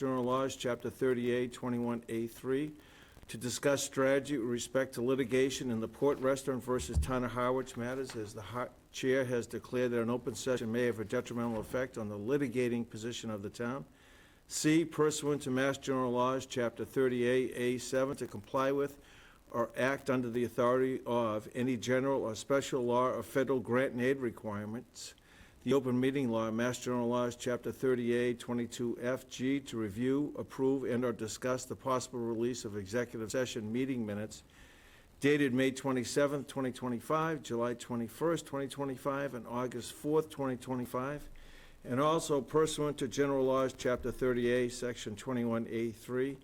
General Laws, Chapter 38, 21A3, to discuss strategy with respect to litigation in the Port Restaurant versus Town of Harwich matters, as the Chair has declared that an open session may have a detrimental effect on the litigating position of the town. C, pursuant to Mass General Laws, Chapter 38A7, to comply with or act under the authority of any general or special law or federal grant and aid requirements, the open meeting law, Mass General Laws, Chapter 38, 22FG, to review, approve, and/or discuss the possible release of executive session meeting minutes dated May 27th, 2025, July 21st, 2025, and August 4th, 2025, and also pursuant to General Laws, Chapter 38, Section 21A3,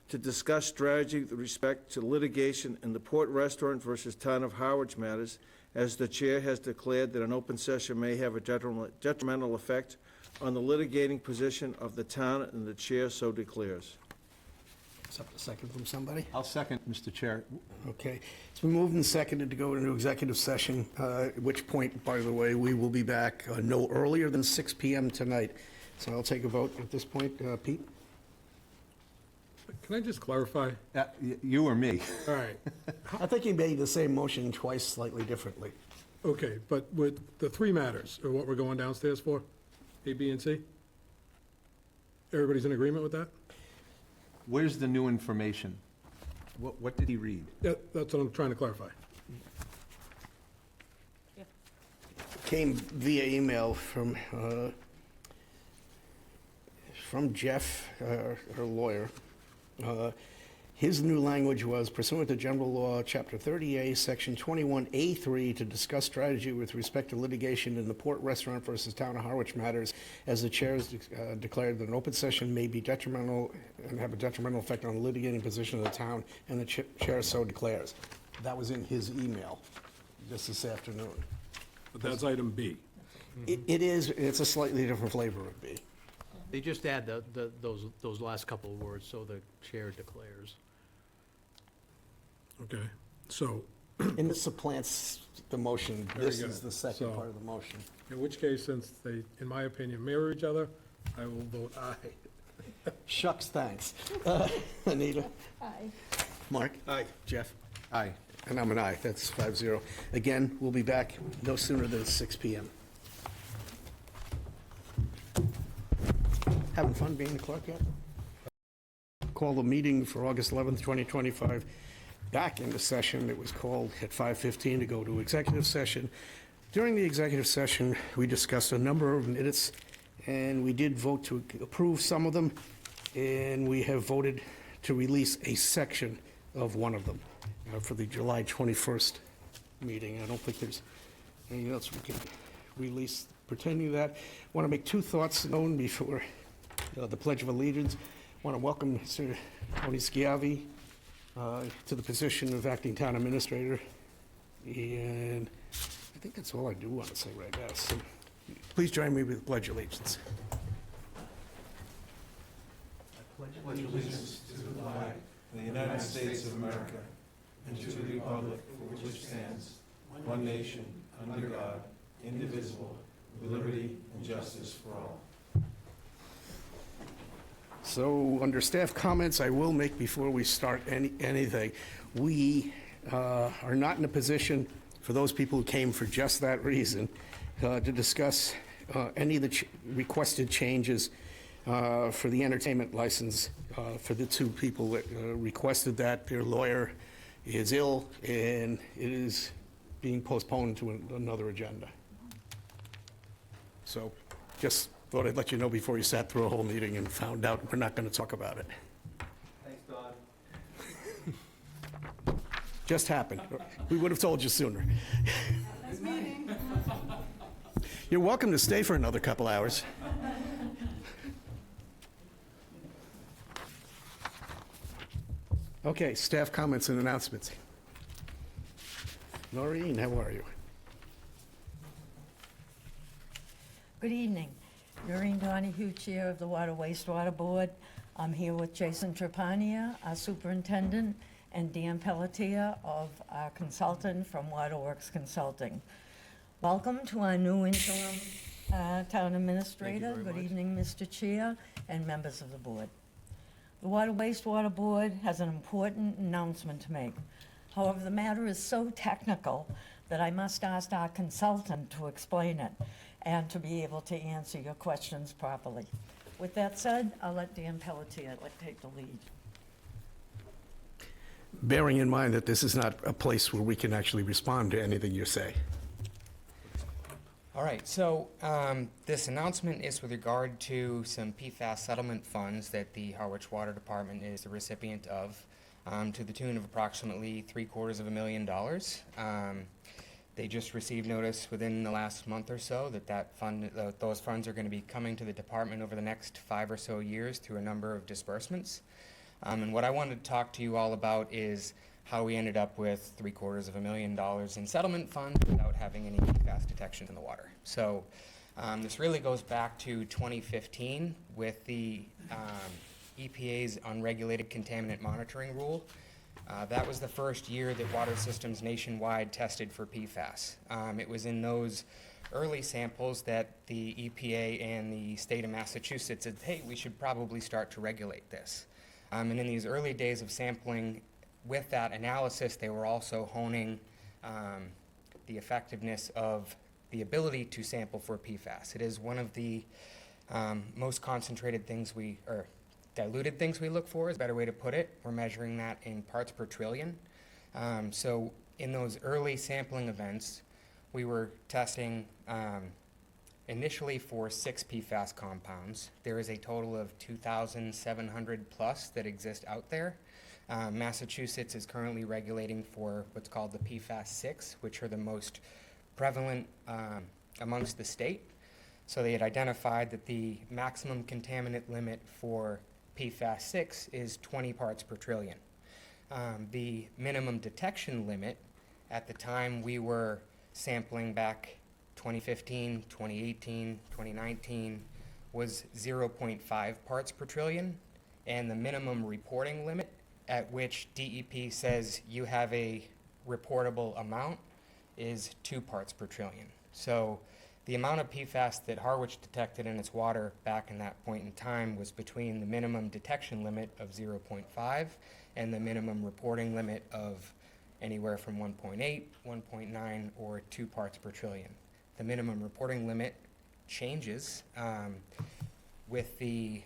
to discuss strategy with respect to litigation in the Port Restaurant versus Town of Harwich matters, as the Chair has declared that an open session may have a detrimental effect on the litigating position of the town, and the Chair so declares. Accept a second from somebody? I'll second, Mr. Chair. Okay. It's been moved and seconded to go into executive session, at which point, by the way, we will be back no earlier than 6 p.m. tonight. So I'll take a vote at this point. Pete? Can I just clarify? You or me? All right, I think he made the same motion twice slightly differently. okay, but with the three matters, are what we're going downstairs for, A, B, and C? Everybody's in agreement with that? Where's the new information? What did he read? Yeah, that's what I'm trying to clarify. Came via email from Jeff, her lawyer. His new language was pursuant to General Law, Chapter 30A, Section 21A3, to discuss strategy with respect to litigation in the Port Restaurant versus Town of Harwich matters, as the Chair has declared that an open session may be detrimental and have a detrimental effect on the litigating position of the town, and the Chair so declares. That was in his email just this afternoon. But that's item B. It is, it's a slightly different flavor of B. They just add those last couple of words, so the Chair declares. Okay, so, And it supplants the motion. Very This good. is the second So- part of the motion. in which case, since they, in my opinion, mirror each other, I will vote aye. Shucks, thanks. Anita? Aye. Mark? Aye. Jeff? Aye. And I'm an aye. That's 5-0. Again, we'll be back no sooner than 6 p.m. Having fun being the clerk yet? Call the meeting for August 11th, 2025 back into session. It was called at 5:15 to go to executive session. During the executive session, we discussed a number of minutes, and we did vote to approve some of them, and we have voted to release a section of one of them for the July 21st meeting. I don't think there's anything else we can release pertaining to that. Want to make two thoughts known before the Pledge of Allegiance. Want to welcome Mr. Tony Schiavi to the position of acting town administrator. And I think that's all I do want to say right now. So please join me with the Pledge of Allegiance. Pledge allegiance to the flag of the United States of America and to the republic for which stands one nation, under God, indivisible, with liberty and justice for all. So, under staff comments, I will make before we start anything. We are not in a position, for those people who came for just that reason, to discuss any of the requested changes for the entertainment license for the two people that requested that. Their lawyer is ill, and it is being postponed to another agenda. So, just thought I'd let you know before you sat through a whole meeting and found out we're not going to talk about it. Thanks, Don. Just happened. We would have told you sooner. Nice meeting. You're welcome to stay for another couple hours. Okay, staff comments and announcements. Noreen, how are you? Good evening. Noreen Donahue, Chair of the Water Wastewater Board. I'm here with Jason Trepania, our superintendent, and Dan Pelletier, of our consultant from Waterworks Consulting. Welcome to our new interim town administrator. very Good much. evening, Mr. Chair and members of the board. The Water Wastewater Board has an important announcement to make. However, the matter is so technical that I must ask our consultant to explain it and to be able to answer your questions properly. With that said, I'll let Dan Pelletier take the lead. Bearing in mind that this is not a place where we can actually respond to anything you say. All right, so this announcement is with regard to some PFAS settlement funds that the Harwich Water Department is the recipient of, to the tune of approximately $750,000. They just received notice within the last month or so that those funds are going to be coming to the department over the next 5 or so years through a number of disbursements. And what I wanted to talk to you all about is how we ended up with $750,000 in settlement funds without having any PFAS detection in the water. So this really goes back to 2015 with the EPA's unregulated contaminant monitoring rule. That was the first year that water systems nationwide tested for PFAS. It was in those early samples that the EPA and the state of Massachusetts said, hey, we should probably start to regulate this. And in these early days of sampling, with that analysis, they were also honing the effectiveness of the ability to sample for PFAS. It is one of the most concentrated things or diluted things we look for, is a better way to put it. We're measuring that in parts per trillion. So in those early sampling events, we were testing initially for 6 PFAS compounds. There is a total of 2,700 plus that exist out there. Massachusetts is currently regulating for what's called the PFAS 6, which are the most prevalent amongst the state. So they had identified that the maximum contaminant limit for PFAS 6 is 20 parts per trillion. The minimum detection limit at the time we were sampling back 2015, 2018, 2019 was 0.5 parts per trillion, and the minimum reporting limit at which DEP says you have a reportable amount is 2 parts per trillion. So the amount of PFAS that Harwich detected in its water back in that point in time was between the minimum detection limit of 0.5 and the minimum reporting limit of anywhere from 1.8, 1.9, or 2 parts per trillion. The minimum reporting limit changes with the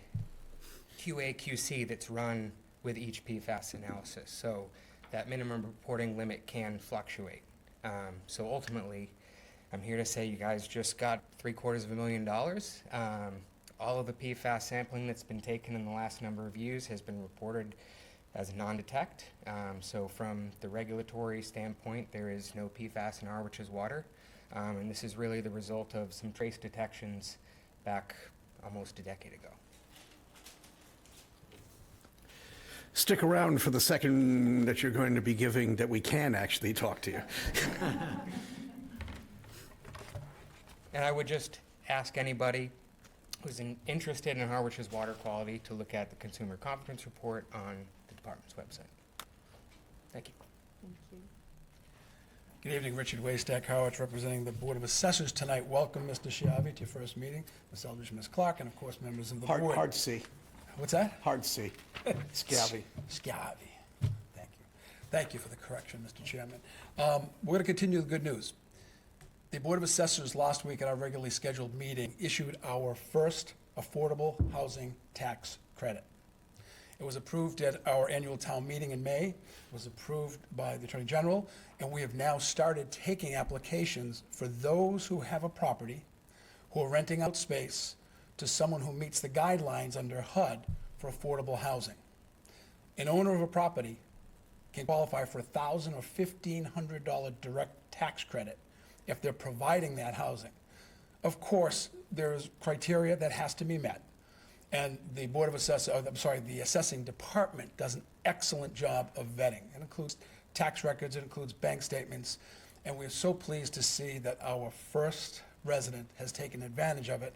QA/QC that's run with each PFAS analysis. So that minimum reporting limit can fluctuate. So ultimately, I'm here to say you guys just got $750,000. All of the PFAS sampling that's been taken in the last number of years has been reported as non-detect. So from the regulatory standpoint, there is no PFAS in Harwich's water. And this is really the result of some trace detections back almost a decade ago. Stick around for the second that you're going to be giving that we can actually talk to you. And I would just ask anybody who's interested in Harwich's water quality to look at the Consumer Confidence Report on the department's website. Thank you. Good evening, Richard Waystack, Harwich, representing the Board of Assessors tonight. Welcome, Mr. Schiavi, to your first meeting. Ms. Eldridge, Ms. Clark, and of course, members of the board. Hard C. What's that? Hard C. Schiavi. Schiavi. Thank you. Thank you for the correction, Mr. Chairman. We're going to continue the good news. The Board of Assessors last week at our regularly scheduled meeting issued our first affordable housing tax credit. It was approved at our annual town meeting in May. It was approved by the Attorney General, and we have now started taking applications for those who have a property, who are renting out space to someone who meets the guidelines under HUD for affordable housing. An owner of a property can qualify for $1,000 or $1,500 direct tax credit if they're providing that housing. Of course, there's criteria that has to be met. And the Board of Assessors, the assessing department does an excellent job of vetting. It includes tax records, it includes bank statements, and we're so pleased to see that our first resident has taken advantage of it.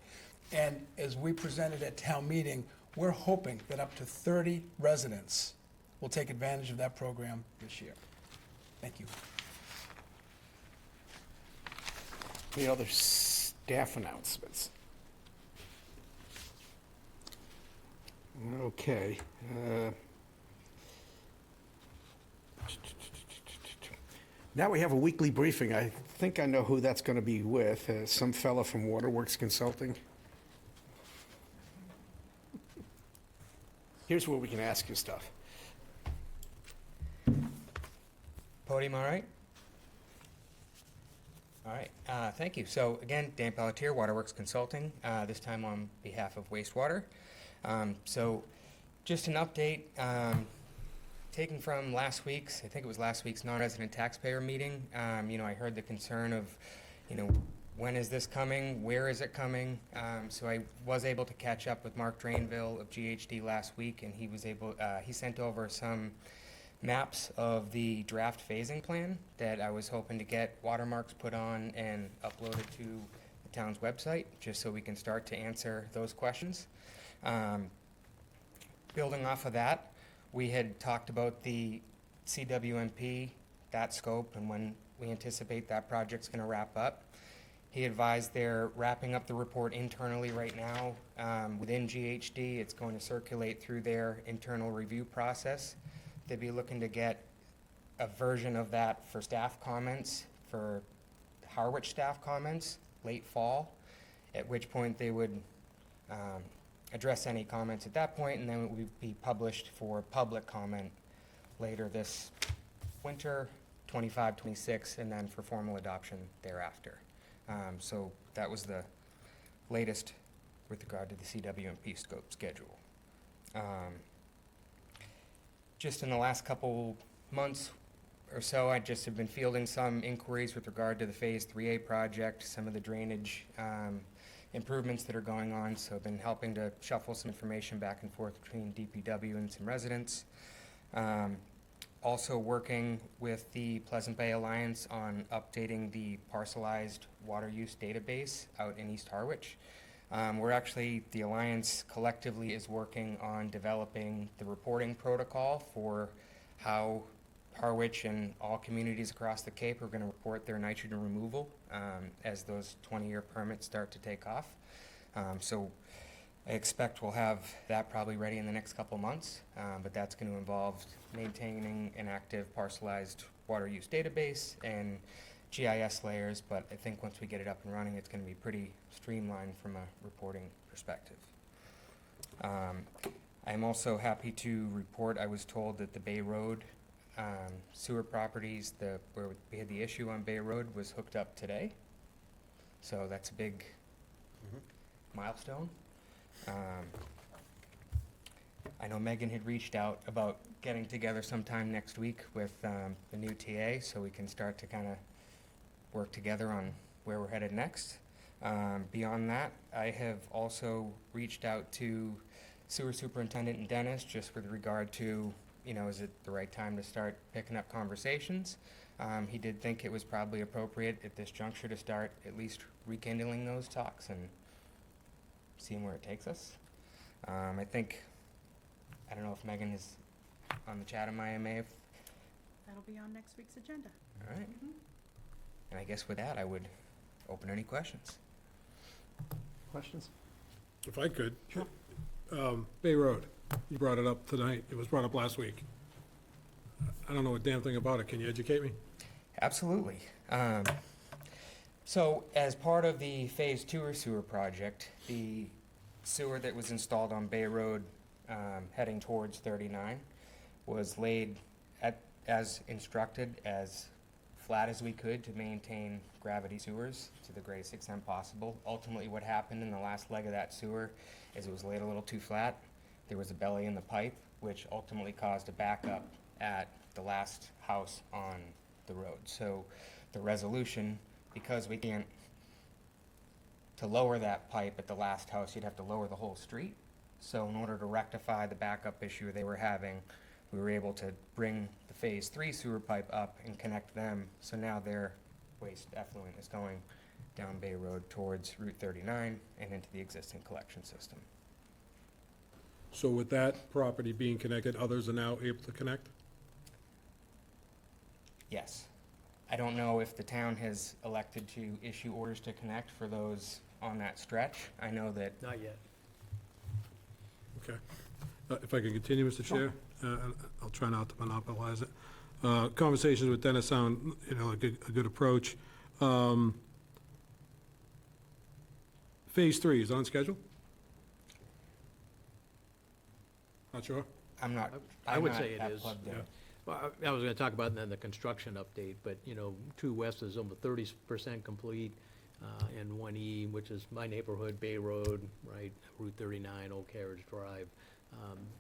And as we presented at town meeting, we're hoping that up to 30 residents will take advantage of that program this year. Thank you. Any other staff announcements? Okay. Now we have a weekly briefing. I think I know who that's going to be with, some fella from Waterworks Consulting. Here's where we can ask you stuff. Podium, all right? All right, thank you. So again, Dan Pelletier, Waterworks Consulting, this time on behalf of wastewater. So just an update, taken from last week's, I think it was last week's non-resident taxpayer meeting. I heard the concern of, when is this coming? Where is it coming? So I was able to catch up with Mark Drainville of GHD last week, and he sent over some maps of the draft phasing plan that I was hoping to get watermarks put on and uploaded to the town's website, just so we can start to answer those questions. Building off of that, we had talked about the CWMP, that scope, and when we anticipate that project's going to wrap up. He advised they're wrapping up the report internally right now within GHD. It's going to circulate through their internal review process. They'd be looking to get a version of that for staff comments, for Harwich staff comments, late fall, at which point they would address any comments at that point, and then it would be published for public comment later this winter, 25, 26, and then for formal adoption thereafter. So that was the latest with regard to the CWMP scope schedule. Just in the last couple months or so, I just have been fielding some inquiries with regard to the Phase 3A project, some of the drainage improvements that are going on, so I've been helping to shuffle some information back and forth between DPW and some residents. Also working with the Pleasant Bay Alliance on updating the parcelized water use database out in East Harwich. The Alliance collectively is working on developing the reporting protocol for how Harwich and all communities across the Cape are going to report their nitrogen removal as those 20-year permits start to take off. So I expect we'll have that probably ready in the next couple months, but that's going to involve maintaining an active parcelized water use database and GIS layers, but I think once we get it up and running, it's going to be pretty streamlined from a reporting perspective. I'm also happy to report I was told that the Bay Road sewer properties, where we had the issue on Bay Road, was hooked up today. So that's a big milestone. I know Megan had reached out about getting together sometime next week with the new TA, so we can start to kind of work together on where we're headed next. Beyond that, I have also reached out to sewer superintendent and Dennis just with regard to, is it the right time to start picking up conversations? He did think it was probably appropriate at this juncture to start at least rekindling those talks and seeing where it takes us. I don't know if Megan is on the Chatham IMA. That'll be on next week's agenda. All right. And I guess with that, I would open any questions. Questions? If I could. Sure. Bay Road, you brought it up tonight. It was brought up last week. I don't know a damn thing about it. Can you educate me? Absolutely. So as part of the Phase 2 sewer project, the sewer that was installed on Bay Road heading towards 39 was laid as instructed, as flat as we could to maintain gravity sewers to the greatest extent possible. Ultimately, what happened in the last leg of that sewer is it was laid a little too flat. There was a belly in the pipe, which ultimately caused a backup at the last house on the road. So the resolution, because we can't, to lower that pipe at the last house, you'd have to lower the whole street. So in order to rectify the backup issue they were having, we were able to bring the Phase 3 sewer pipe up and connect them. So now their waste effluent is going down Bay Road towards Route 39 and into the existing collection system. So with that property being connected, others are now able to connect? Yes. I don't know if the town has elected to issue orders to connect for those on that stretch. I know that Not yet. Okay. If I can continue, Mr. Chair, I'll try not to monopolize it. Conversations with Dennis sound, like a good approach. Phase 3 is on schedule? Not sure? I'm not. I I'm would not say it that is. plugged in. Yeah. Well, I was gonna talk about then the construction update, but, 2 West is almost 30% complete, and 1E, which is my neighborhood, Bay Road, right, Route 39, Old Carriage Drive.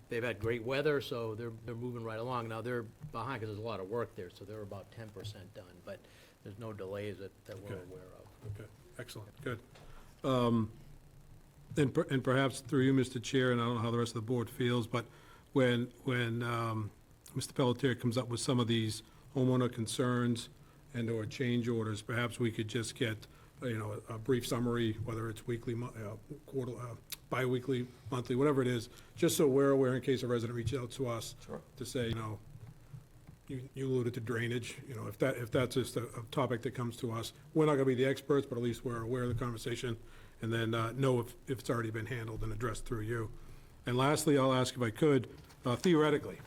They've had great weather, so they're moving right along. Now, they're behind because there's a lot of work there, so they're about 10% done, but there's no delays that we're Okay. aware of. Okay, excellent, good. And perhaps through you, Mr. Chair, and I don't know how the rest of the board feels, but when Mr. Pelletier comes up with some of these homeowner concerns and/or change orders, perhaps we could just get, a brief summary, whether it's weekly, quarter, bi-weekly, monthly, whatever it is, just so we're aware in case a resident reaches out to us Sure. to say, you alluded to drainage, if that's just a topic that comes to us, we're not gonna be the experts, but at least we're aware of the conversation, and then know if it's already been handled and addressed through you. And lastly, I'll ask if I could, theoretically,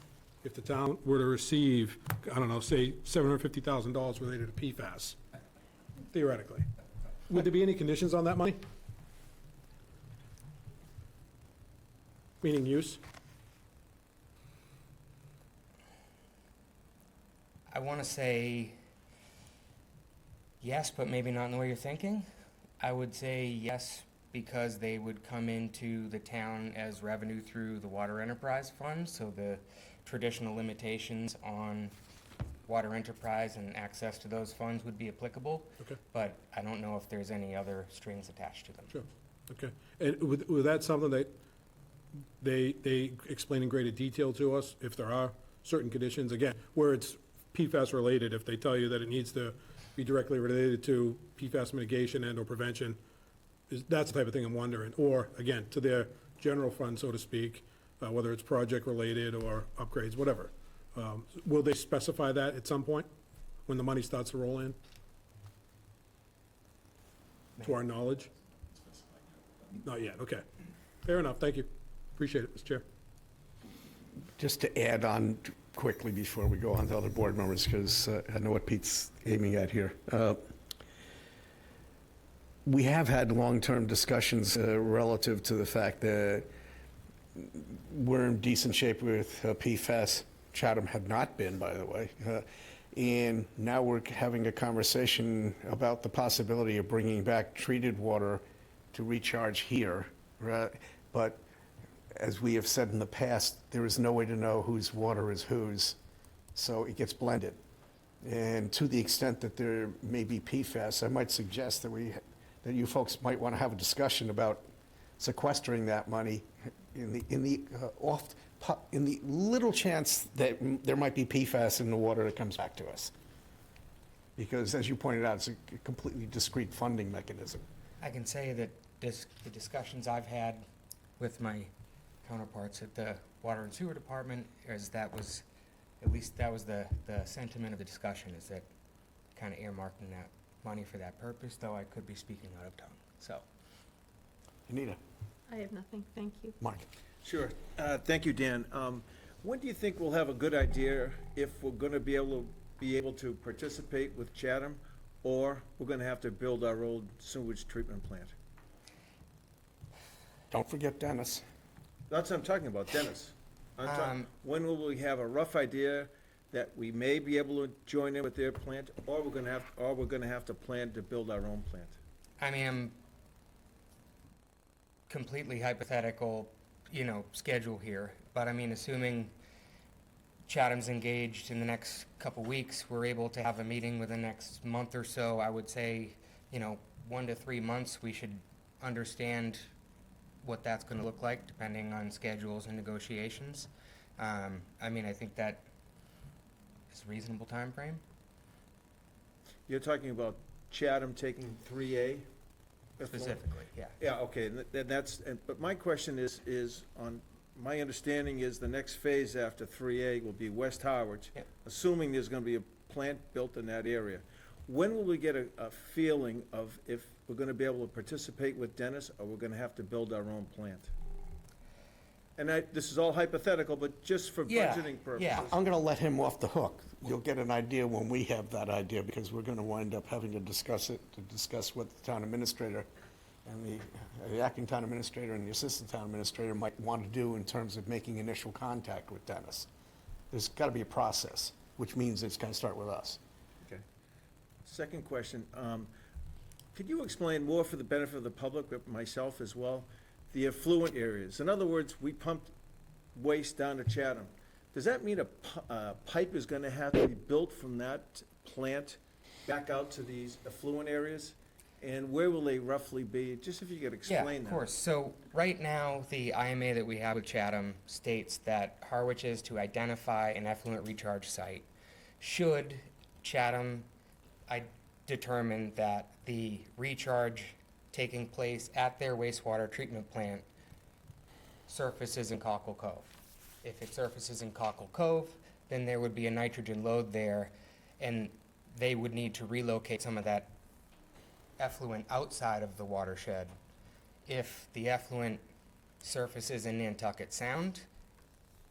if the town were to receive, I don't know, say $750,000 related to PFAS, theoretically, would there be any conditions on that money? Meaning use? I want to say yes, but maybe not in the way you're thinking. I would say yes, because they would come into the town as revenue through the water enterprise fund, so the traditional limitations on water enterprise and access to those funds would be applicable. Okay. But I don't know if there's any other strings attached to them. Sure, okay. And was that something that they explain in greater detail to us, if there are certain conditions, again, where it's PFAS related, if they tell you that it needs to be directly related to PFAS mitigation and/or prevention, that's the type of thing I'm wondering, or, again, to their general fund, so to speak, whether it's project related or upgrades, whatever. Will they specify that at some point, when the money starts to roll in? To our knowledge? Not yet, okay. Fair enough, thank you. Appreciate it, Mr. Chair. Just to add on quickly before we go on to other board members, because I know what Pete's aiming at here. We have had long-term discussions relative to the fact that we're in decent shape with PFAS. Chatham had not been, by the way. And now we're having a conversation about the possibility of bringing back treated water to recharge here. Right? But as we have said in the past, there is no way to know whose water is whose, so it gets blended. And to the extent that there may be PFAS, I might suggest that you folks might want to have a discussion about sequestering that money in the little chance that there might be PFAS in the water that comes back to us. Because, as you pointed out, it's a completely discrete funding mechanism. I can say that the discussions I've had with my counterparts at the Water and Sewer Department is that was, at least that was the sentiment of the discussion, is that kind of earmarking that money for that purpose, though I could be speaking out of turn, so. Anita? I have nothing, thank you. Mark? Sure. Thank you, Dan. When do you think we'll have a good idea if we're going to be able to participate with Chatham, or we're going to have to build our old sewage treatment plant? Don't forget Dennis. That's what I'm talking about, Dennis. When will we have a rough idea that we may be able to join in with their plant, or we're going to have to plan to build our own plant? I mean, I'm completely hypothetical, schedule here, but I mean, assuming Chatham's engaged in the next couple weeks, we're able to have a meeting within the next month or so, I would say, 1 to 3 months, we should understand what that's going to look like, depending on schedules and negotiations. I mean, I think that is a reasonable time frame. You're talking about Chatham taking 3A? Specifically, yeah. Yeah, okay, but my question is my understanding is the next phase after 3A will be West Harwich, Yep. assuming there's gonna be a plant built in that area. When will we get a feeling of if we're gonna be able to participate with Dennis, or we're gonna have to build our own plant? and this is all hypothetical, but just for Yeah, budgeting purposes. yeah. I'm going to let him off the hook. You'll get an idea when we have that idea, because we're going to wind up having to discuss it, to discuss what the town administrator and the acting town administrator and the assistant town administrator might want to do in terms of making initial contact with Dennis. There's got to be a process, which means it's going to start with us. Okay. Second question, could you explain more for the benefit of the public, but myself as well, the affluent areas? In other words, we pumped waste down to Chatham. Does that mean a pipe is gonna have to be built from that plant back out to these affluent areas? And where will they roughly be? Just if you could explain that. Yeah, of course. So right now, the IMA that we have with Chatham states that Harwich is to identify an effluent recharge site. Should Chatham determine that the recharge taking place at their wastewater treatment plant surfaces in Cockle Cove. If it surfaces in Cockle Cove, then there would be a nitrogen load there, and they would need to relocate some of that effluent outside of the watershed. If the effluent surfaces in Nantucket Sound,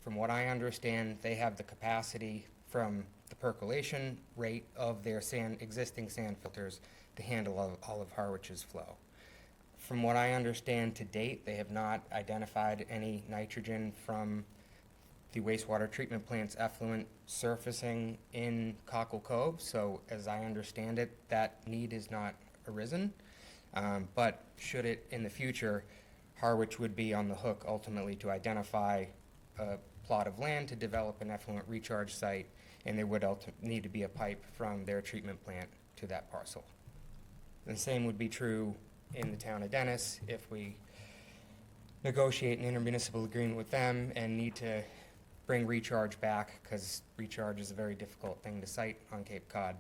from what I understand, they have the capacity from the percolation rate of their existing sand filters to handle all of Harwich's flow. From what I understand to date, they have not identified any nitrogen from the wastewater treatment plant's effluent surfacing in Cockle Cove, so as I understand it, that need is not arisen. But should it in the future, Harwich would be on the hook ultimately to identify a plot of land to develop an effluent recharge site, and there would need to be a pipe from their treatment plant to that parcel. And the same would be true in the town of Dennis if we negotiate an intermunicipal agreement with them and need to bring recharge back, because recharge is a very difficult thing to site on Cape Cod.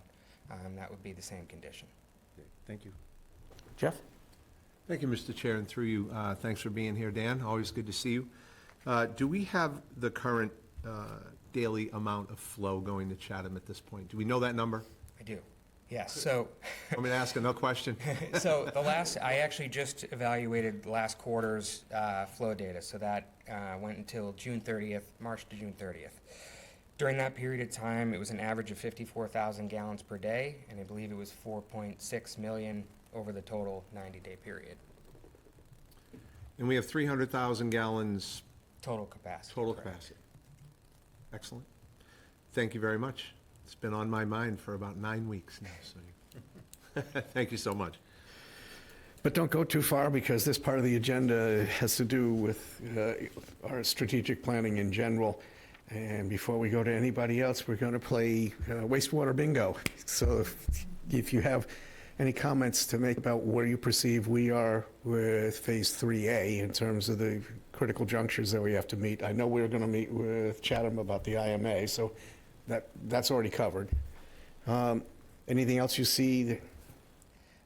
That would be the same condition. Okay, thank you. Jeff? Thank you, Mr. Chair, and through you, thanks for being here, Dan. Always good to see you. Do we have the current daily amount of flow going to Chatham at this point? Do we know that number? I do, yes. So, Want me to ask another question? I actually just evaluated last quarter's flow data, so that went until June 30th, March to June 30th. During that period of time, it was an average of 54,000 gallons per day, and I believe it was 4.6 million over the total 90-day period. And we have 300,000 gallons Total capacity. total correct. capacity. Excellent. Thank you very much. It's been on my mind for about 9 weeks now, so thank you so much. But don't go too far, because this part of the agenda has to do with our strategic planning in general. And before we go to anybody else, we're going to play wastewater bingo. So if you have any comments to make about where you perceive we are with Phase 3A in terms of the critical junctures that we have to meet. I know we're going to meet with Chatham about the IMA, so that's already covered. Anything else you see that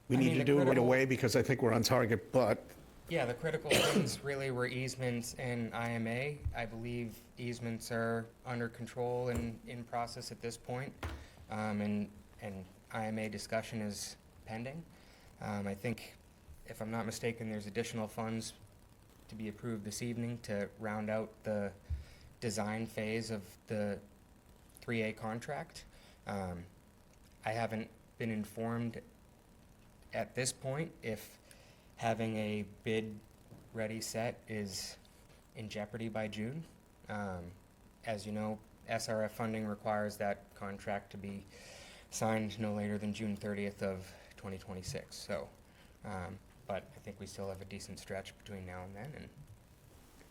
we I need mean, to the do right critical- away? Because I think we're on target, but Yeah, the critical things really were easements and IMA. I believe easements are under control and in process at this point, and IMA discussion is pending. I think, if I'm not mistaken, there's additional funds to be approved this evening to round out the design phase of the 3A contract. I haven't been informed at this point if having a bid ready set is in jeopardy by June. As you know, SRF funding requires that contract to be signed no later than June 30th of 2026. So, but I think we still have a decent stretch between now and then. And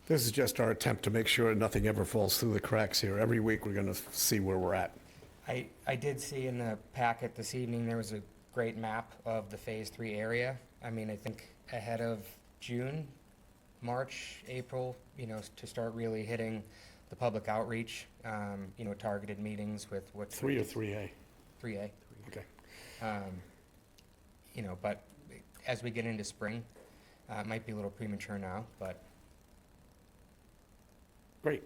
this is just our attempt to make sure nothing ever falls through the cracks here. Every week, we're going to see where we're at. I did see in the packet this evening, there was a great map of the Phase 3 area. I mean, I think ahead of June, March, April, to start really hitting the public outreach, targeted meetings with what. 3 or 3A? 3A. Okay. But as we get into spring, it might be a little premature now, but. Great.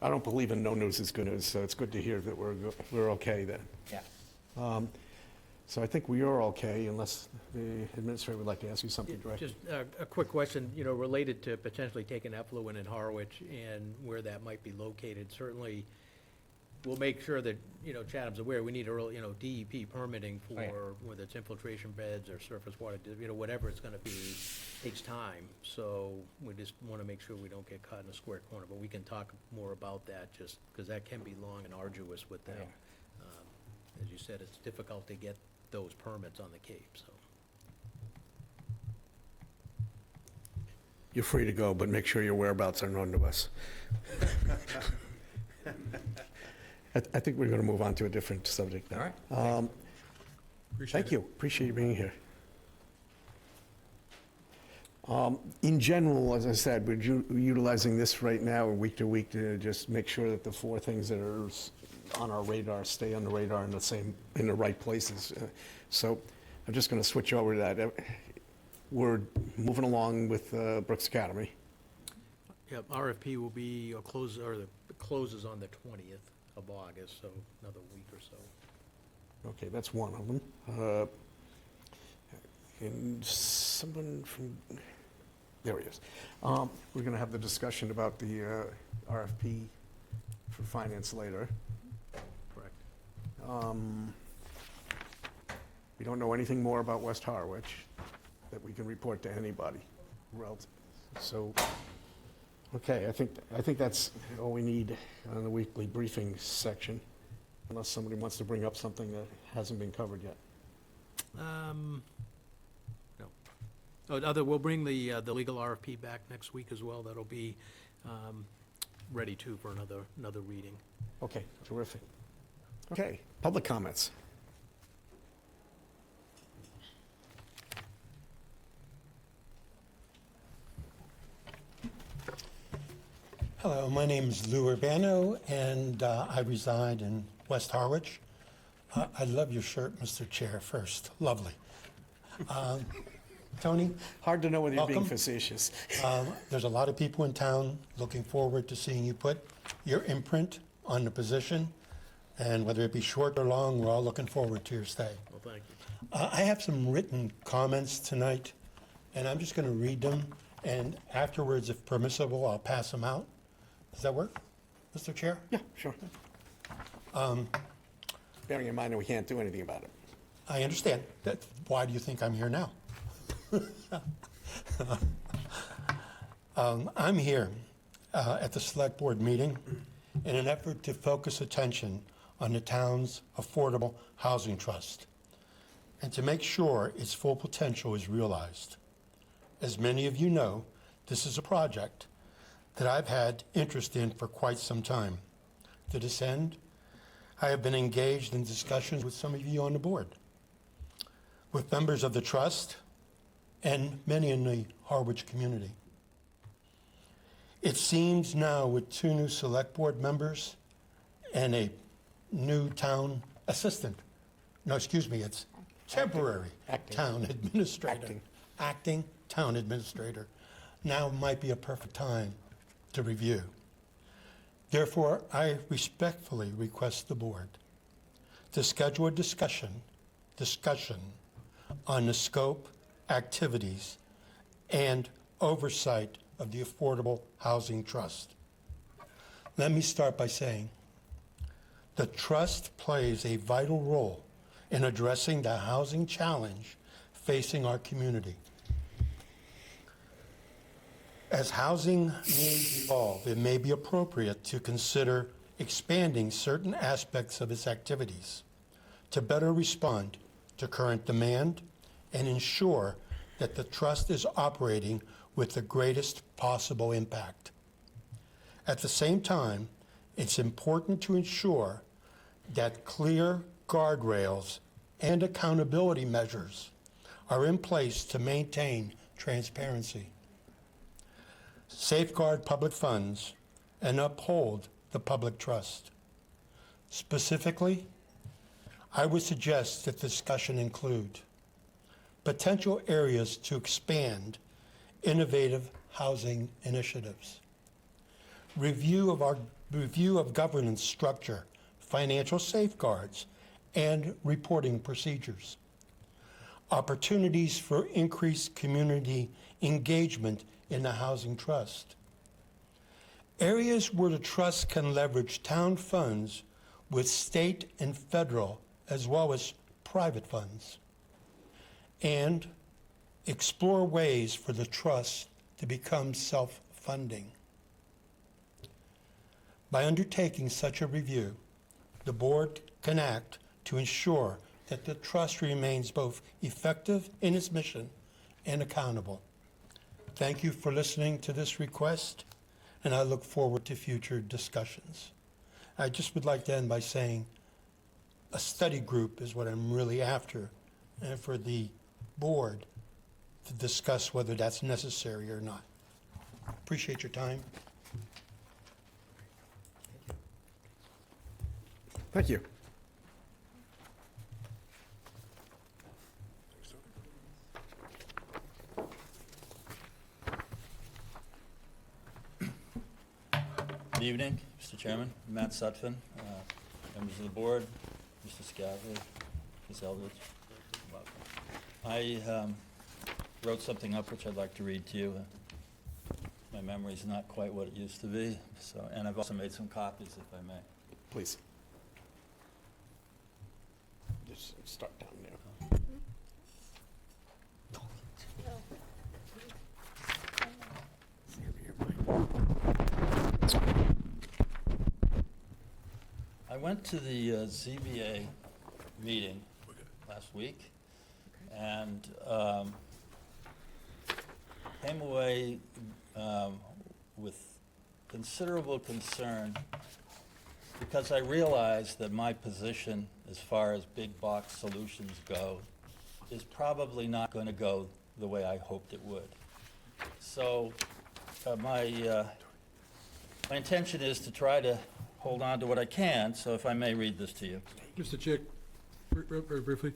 I don't believe in no news is good news, so it's good to hear that we're okay then. Yeah. So I think we are okay, unless the administrator would like to ask you something directly. Just a quick question, related to potentially taking effluent in Harwich and where that might be located. Certainly, we'll make sure that, Chatham's aware, we need a real, DEP permitting Right. for whether it's infiltration beds or surface water, whatever it's gonna be, takes time. So we just wanna make sure we don't get caught in a square corner, but we can talk more about that, just because that can be long and arduous with them. As you said, it's difficult to get those permits on the Cape, so. You're free to go, but make sure your whereabouts are known to us. I think we're going to move on to a different subject now. All right. Appreciate Thank it. you, appreciate you being here. In general, as I said, we're utilizing this right now, week to week, to just make sure that the four things that are on our radar stay on the radar in the right places. So I'm just going to switch over to that. We're moving along with Brooks Academy. Yep, RFP will be, it closes on the 20th of August, so another week or so. Okay, that's one of them. And someone from, there he is. We're going to have the discussion about the RFP for finance later. Correct. We don't know anything more about West Harwich that we can report to anybody. So, okay, I think that's all we need on the weekly briefing section, unless somebody wants to bring up something that hasn't been covered yet. No. We'll bring the legal RFP back next week as well. That'll be ready too for another reading. Okay, terrific. Okay, public comments. Hello, my name is Lou Urbano, and I reside in West Harwich. I love your shirt, Mr. Chair, first. Lovely. Tony, Hard to know whether you're being Welcome. facetious. there's a lot of people in town looking forward to seeing you put your imprint on the position, and whether it be short or long, we're all looking forward to your stay. Well, thank you. I have some written comments tonight, and I'm just going to read them, and afterwards, if permissible, I'll pass them out. Does that work, Mr. Chair? Yeah, sure. Bearing in mind that we can't do anything about it. I understand. Why do you think I'm here now? I'm here at the Select Board meeting in an effort to focus attention on the town's Affordable Housing Trust and to make sure its full potential is realized. As many of you know, this is a project that I've had interest in for quite some time. To this end, I have been engaged in discussions with some of you on the board, with members of the trust, and many in the Harwich community. It seems now with 2 new select board members and a new town assistant, no, excuse me, it's temporary town administrator. Acting town administrator. Now might be a perfect time to review. Therefore, I respectfully request the board to schedule a discussion on the scope, activities, and oversight of the Affordable Housing Trust. Let me start by saying the trust plays a vital role in addressing the housing challenge facing our community. As housing needs evolve, it may be appropriate to consider expanding certain aspects of its activities to better respond to current demand and ensure that the trust is operating with the greatest possible impact. At the same time, it's important to ensure that clear guardrails and accountability measures are in place to maintain transparency, safeguard public funds, and uphold the public trust. Specifically, I would suggest that the discussion include potential areas to expand innovative housing initiatives, review of governance structure, financial safeguards, and reporting procedures. Opportunities for increased community engagement in the Housing Trust. Areas where the trust can leverage town funds with state and federal as well as private funds. And explore ways for the trust to become self-funding. By undertaking such a review, the board can act to ensure that the trust remains both effective in its mission and accountable. Thank you for listening to this request, and I look forward to future discussions. I just would like to end by saying a study group is what I'm really after, and for the board to discuss whether that's necessary or not. Appreciate your time. Thank you. Good evening, Mr. Chairman, Matt Sutphin, members of the board, Mr. Scavely, Ms. Eldridge. Welcome. I wrote something up which I'd like to read to you. My memory's not quite what it used to be, and I've also made some copies, if I may. Please. Just start down there. I went to the ZBA meeting last week and came away with considerable concern because I realized that my position as far as big box solutions go is probably not going to go the way I hoped it would. So my intention is to try to hold on to what I can, so if I may read this to you. Mr. Chair, very briefly,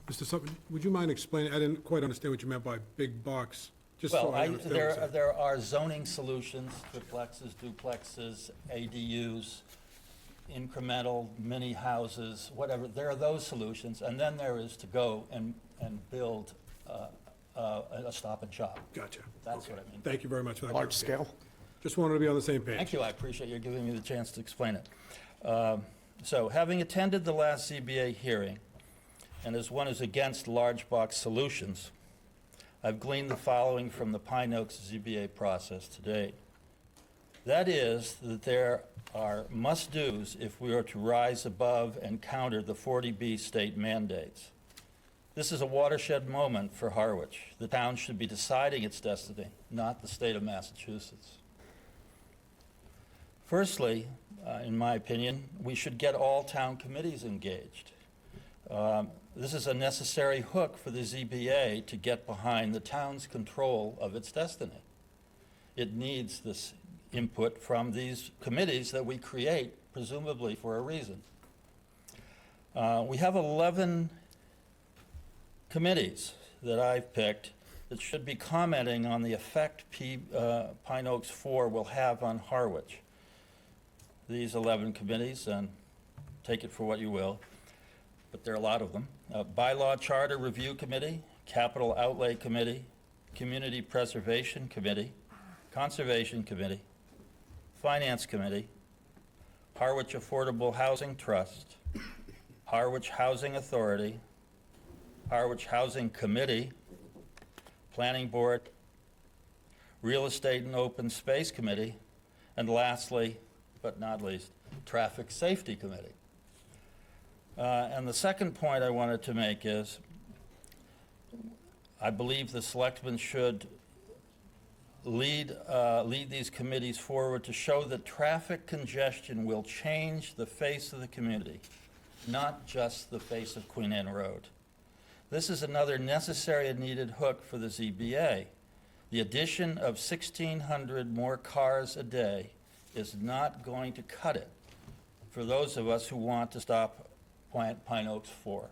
Mr. Sutton, would you mind explaining, I didn't quite understand what you meant by big box, just so Well, I understand. what you're saying. there are zoning solutions, triplexes, duplexes, ADUs, incremental mini houses, whatever. There are those solutions, and then there is to go and build a stop and shop. Gotcha. That's what I mean. Thank you very much for that. Large scale? Just wanted to be on the same page. Thank you, I appreciate you giving me the chance to explain it. So, having attended the last ZBA hearing, and as one who's against large box solutions, I've gleaned the following from the Pine Oaks ZBA process to date. That is, that there are must-dos if we are to rise above and counter the 40B state mandates. This is a watershed moment for Harwich. The town should be deciding its destiny, not the state of Massachusetts. Firstly, in my opinion, we should get all town committees engaged. This is a necessary hook for the ZBA to get behind the town's control of its destiny. It needs this input from these committees that we create, presumably for a reason. We have 11 committees that I've picked that should be commenting on the effect Pine Oaks 4 will have on Harwich. These 11 committees, and take it for what you will, but there are a lot of them. Bylaw Charter Review Committee, Capital Outlay Committee, Community Preservation Committee, Conservation Committee, Finance Committee, Harwich Affordable Housing Trust, Harwich Housing Authority, Harwich Housing Committee, Planning Board, Real Estate and Open Space Committee, and lastly, but not least, Traffic Safety Committee. And the second point I wanted to make is, I believe the selectmen should lead these committees forward to show that traffic congestion will change the face of the community, not just the face of Queen Anne Road. This is another necessary and needed hook for the ZBA. The addition of 1,600 more cars a day is not going to cut it for those of us who want to stop Pine Oaks 4.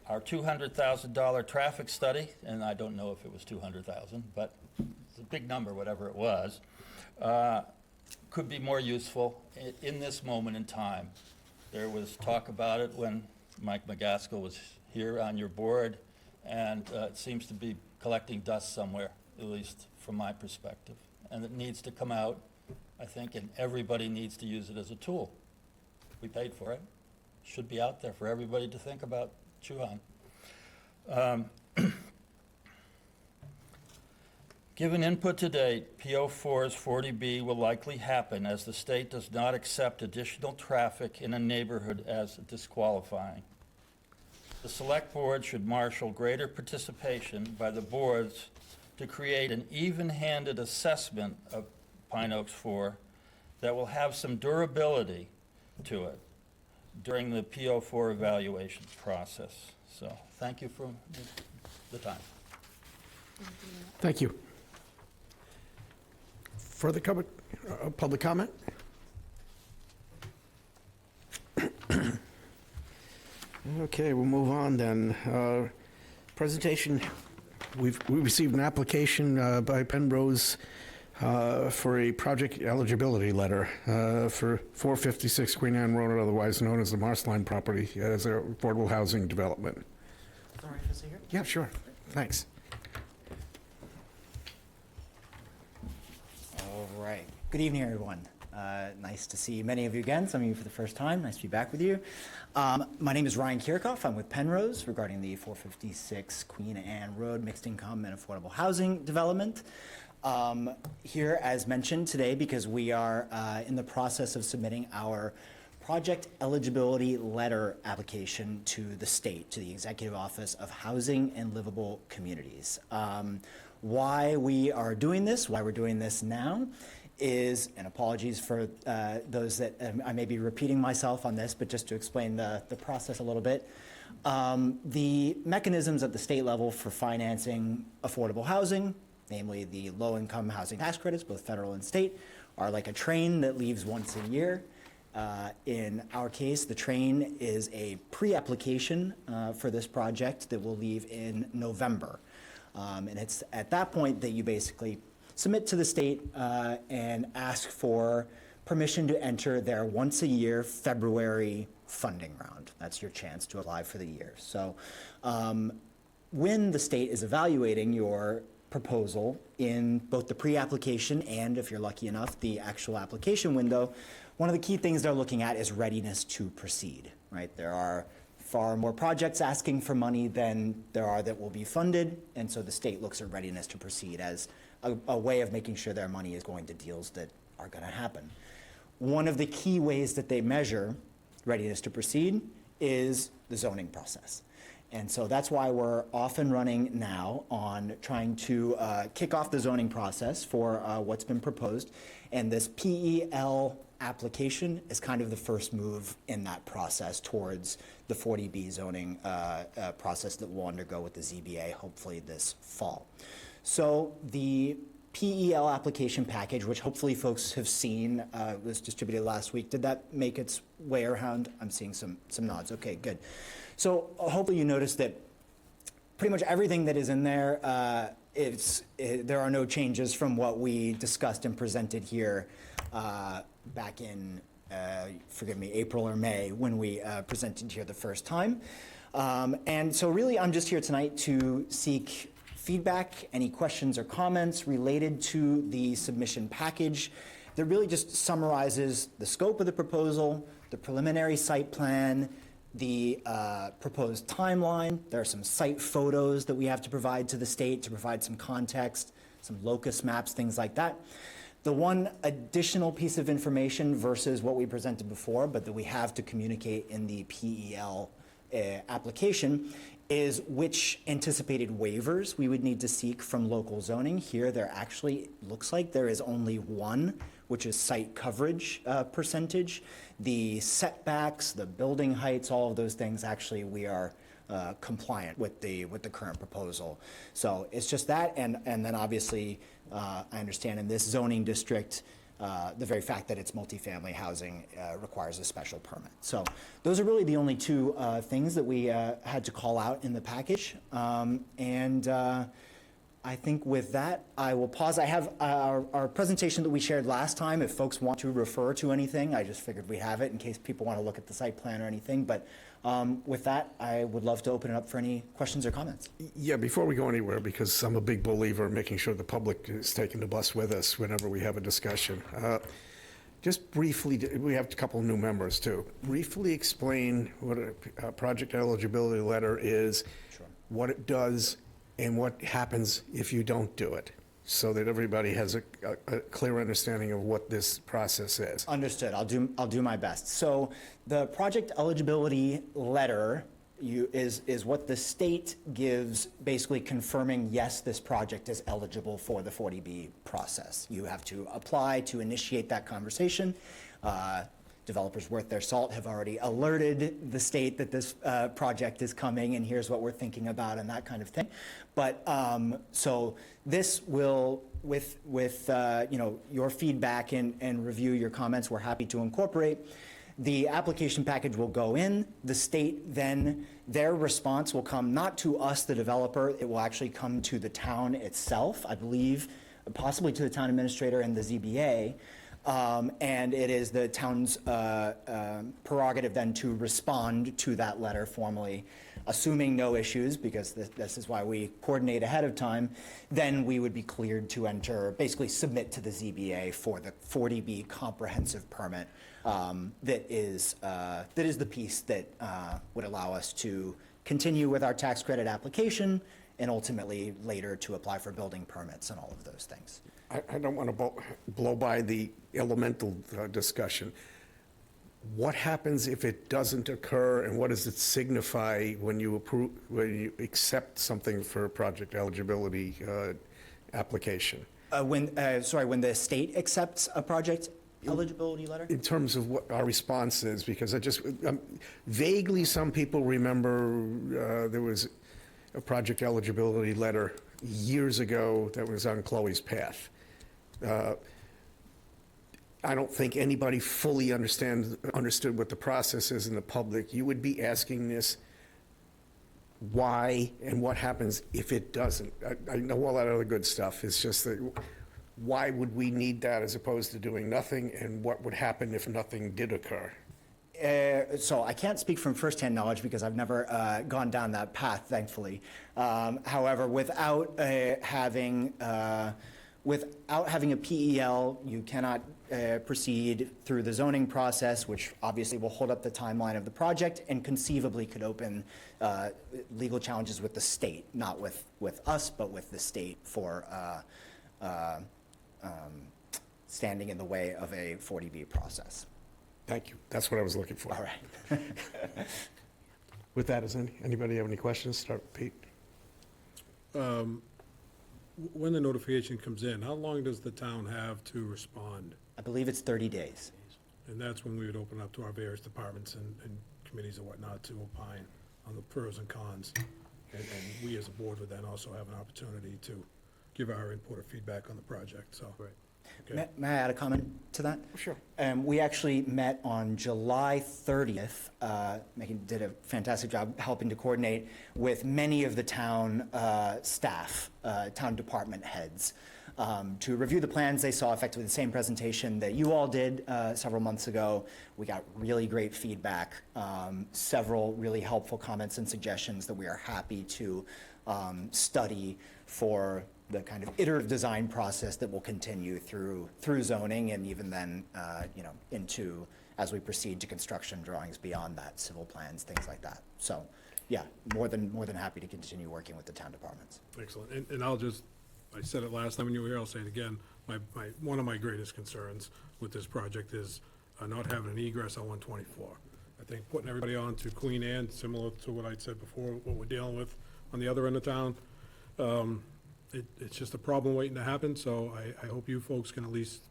Our $200,000 traffic study, and I don't know if it was 200,000, but it's a big number, whatever it was, could be more useful in this moment in time There was talk about it when Mike McGaskill was here on your board, and it seems to be collecting dust somewhere, at least from my perspective. And it needs to come out, I think, and everybody needs to use it as a tool. We paid for it. Should be out there for everybody to think about, chew on. Given input to date, PO4's 40B will likely happen as the state does not accept additional traffic in a neighborhood as disqualifying. The Select Board should marshal greater participation by the boards to create an even-handed assessment of Pine Oaks 4 that will have some durability to it during the PO4 evaluation process. So, thank you for the time. Thank you. Further comment, public comment? Okay, we'll move on then. Presentation, we received an application by Penrose for a project eligibility letter for 456 Queen Anne Road, otherwise known as the Marsline property, as a affordable housing development. All right, is he here? Yeah, sure. Thanks. All right. Good evening, everyone. Nice to see many of you again, some of you for the first time. Nice to be back with you. My name is Ryan Kirchhoff. I'm with Penrose regarding the 456 Queen Anne Road mixed income and affordable housing development. Here, as mentioned today, because we are in the process of submitting our project eligibility letter application to the state, to the Executive Office of Housing and Livable Communities. Why we are doing this, why we're doing this now, is, and apologies for those that I may be repeating myself on this, but just to explain the process a little bit. The mechanisms at the state level for financing affordable housing, namely the low-income housing tax credits, both federal and state, are like a train that leaves once a year. In our case, the train is a pre-application for this project that will leave in November. And it's at that point that you basically submit to the state and ask for permission to enter their once-a-year February funding round. That's your chance to apply for the year. So when the state is evaluating your proposal in both the pre-application and, if you're lucky enough, the actual application window, one of the key things they're looking at is readiness to proceed, right? There are far more projects asking for money than there are that will be funded, and so the state looks at readiness to proceed as a way of making sure their money is going to deals that are going to happen. One of the key ways that they measure readiness to proceed is the zoning process. And so that's why we're off and running now on trying to kick off the zoning process for what's been proposed. And this PEL application is kind of the first move in that process towards the 40B zoning process that we'll undergo with the ZBA hopefully this fall. So the PEL application package, which hopefully folks have seen, was distributed last week. Did that make its way around? I'm seeing some nods. Okay, good. So hopefully you noticed that pretty much everything that is in there, there are no changes from what we discussed and presented here back in, forgive me, April or May when we presented here the first time. And so really I'm just here tonight to seek feedback, any questions or comments related to the submission package that really just summarizes the scope of the proposal, the preliminary site plan, the proposed timeline. There are some site photos that we have to provide to the state to provide some context, some locus maps, things like that. The one additional piece of information versus what we presented before, but that we have to communicate in the PEL application, is which anticipated waivers we would need to seek from local zoning. Here, there actually looks like there is only one, which is site coverage percentage. The setbacks, the building heights, all of those things, actually, we are compliant with the current proposal. So it's just that, and then obviously, I understand in this zoning district, the very fact that it's multifamily housing requires a special permit. So those are really the only two things that we had to call out in the package. I think with that, I will pause. I have our presentation that we shared last time. If folks want to refer to anything, I just figured we have it in case people want to look at the site plan or anything. But with that, I would love to open it up for any questions or comments. Yeah, before we go anywhere, because I'm a big believer in making sure the public is taking the bus with us whenever we have a discussion. Just briefly, we have a couple new members too. Briefly explain what a project eligibility letter is, what it does, and what happens if you don't do it, so that everybody has a clear understanding of what this process is. Understood. I'll do my best. So the project eligibility letter is what the state gives, basically confirming, yes, this project is eligible for the 40B process. You have to apply to initiate that conversation. Developers worth their salt have already alerted the state that this project is coming, and here's what we're thinking about, and that kind of thing. But so this will, with your feedback and review, your comments, we're happy to incorporate. The application package will go in. The state then, their response will come not to us, the developer. It will actually come to the town itself, I believe, possibly to the town administrator and the ZBA. And it is the town's prerogative then to respond to that letter formally, assuming no issues, because this is why we coordinate ahead of time. Then we would be cleared to enter, basically submit to the ZBA for the 40B comprehensive permit. That is the piece that would allow us to continue with our tax credit application and ultimately later to apply for building permits and all of those things. I don't want to blow by the elemental discussion. What happens if it doesn't occur, and what does it signify when you accept something for a project eligibility application? When the state accepts a project eligibility letter? In terms of what our response is, because vaguely some people remember there was a project eligibility letter years ago that was on Chloe's path. I don't think anybody fully understood what the process is in the public. You would be asking this, why and what happens if it doesn't? I know all that other good stuff. It's just that why would we need that as opposed to doing nothing, and what would happen if nothing did occur? So I can't speak from firsthand knowledge because I've never gone down that path, thankfully. However, without having a PEL, you cannot proceed through the zoning process, which obviously will hold up the timeline of the project and conceivably could open legal challenges with the state, not with us, but with the state for standing in the way of a 40B process. Thank you. That's what I was looking for. All right. With that, does anybody have any questions? Start with Pete. When the notification comes in, how long does the town have to respond? I believe it's 30 days. And that's when we would open up to our various departments and committees and whatnot to opine on the pros and cons. And we as a board would then also have an opportunity to give our input or feedback on the project, so. Right. Okay. May I add a comment to that? Sure. We actually met on July 30th. Megan did a fantastic job helping to coordinate with many of the town staff, town department heads, to review the plans. They saw effectively the same presentation that you all did several months ago. We got really great feedback, several really helpful comments and suggestions that we are happy to study for the kind of iterative design process that will continue through zoning and even then, into, as we proceed to construction drawings beyond that, civil plans, things like that. So, yeah, more than happy to continue working with the town departments. Excellent. And I said it last time when you were here, I'll say it again. One of my greatest concerns with this project is not having an egress on 124. I think putting everybody on to Queen Anne, similar to what I said before, what we're dealing with on the other end of town, it's just a problem waiting to happen, so I hope you folks can at least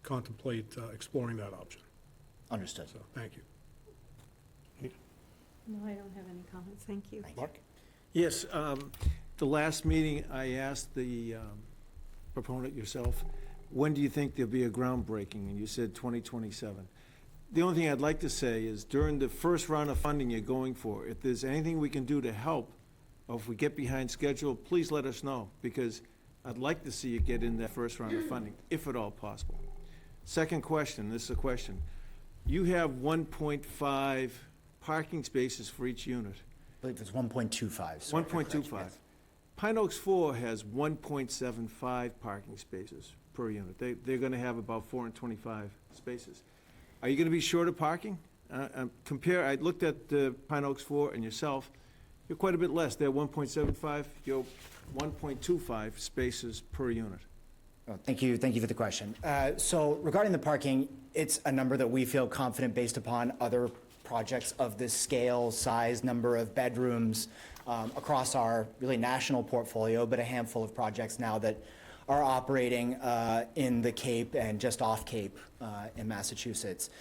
contemplate exploring that option. Understood. So, thank you. No, I don't have any comments, thank you. Mark? Yes, the last meeting, I asked the proponent yourself, when do you think there'll be a groundbreaking? And you said 2027. The only thing I'd like to say is during the first round of funding you're going for, if there's anything we can do to help or if we get behind schedule, please let us know, because I'd like to see you get in that first round of funding, if at all possible. Second question, this is a question. You have 1.5 parking spaces for each unit. I believe it's 1.25. sorry, 1.25. correct, Pine Oaks 4 has 1.75 parking spaces per unit. They're gonna have about 425 spaces. Are you gonna be short of parking? I looked at Pine Oaks 4 and yourself, you're quite a bit less. They're 1.75, you're 1.25 spaces per unit. Oh, thank you for the question. So regarding the parking, it's a number that we feel confident based upon other projects of this scale, size, number of bedrooms across our really national portfolio, but a handful of projects now that are operating in the Cape and just off Cape in Massachusetts.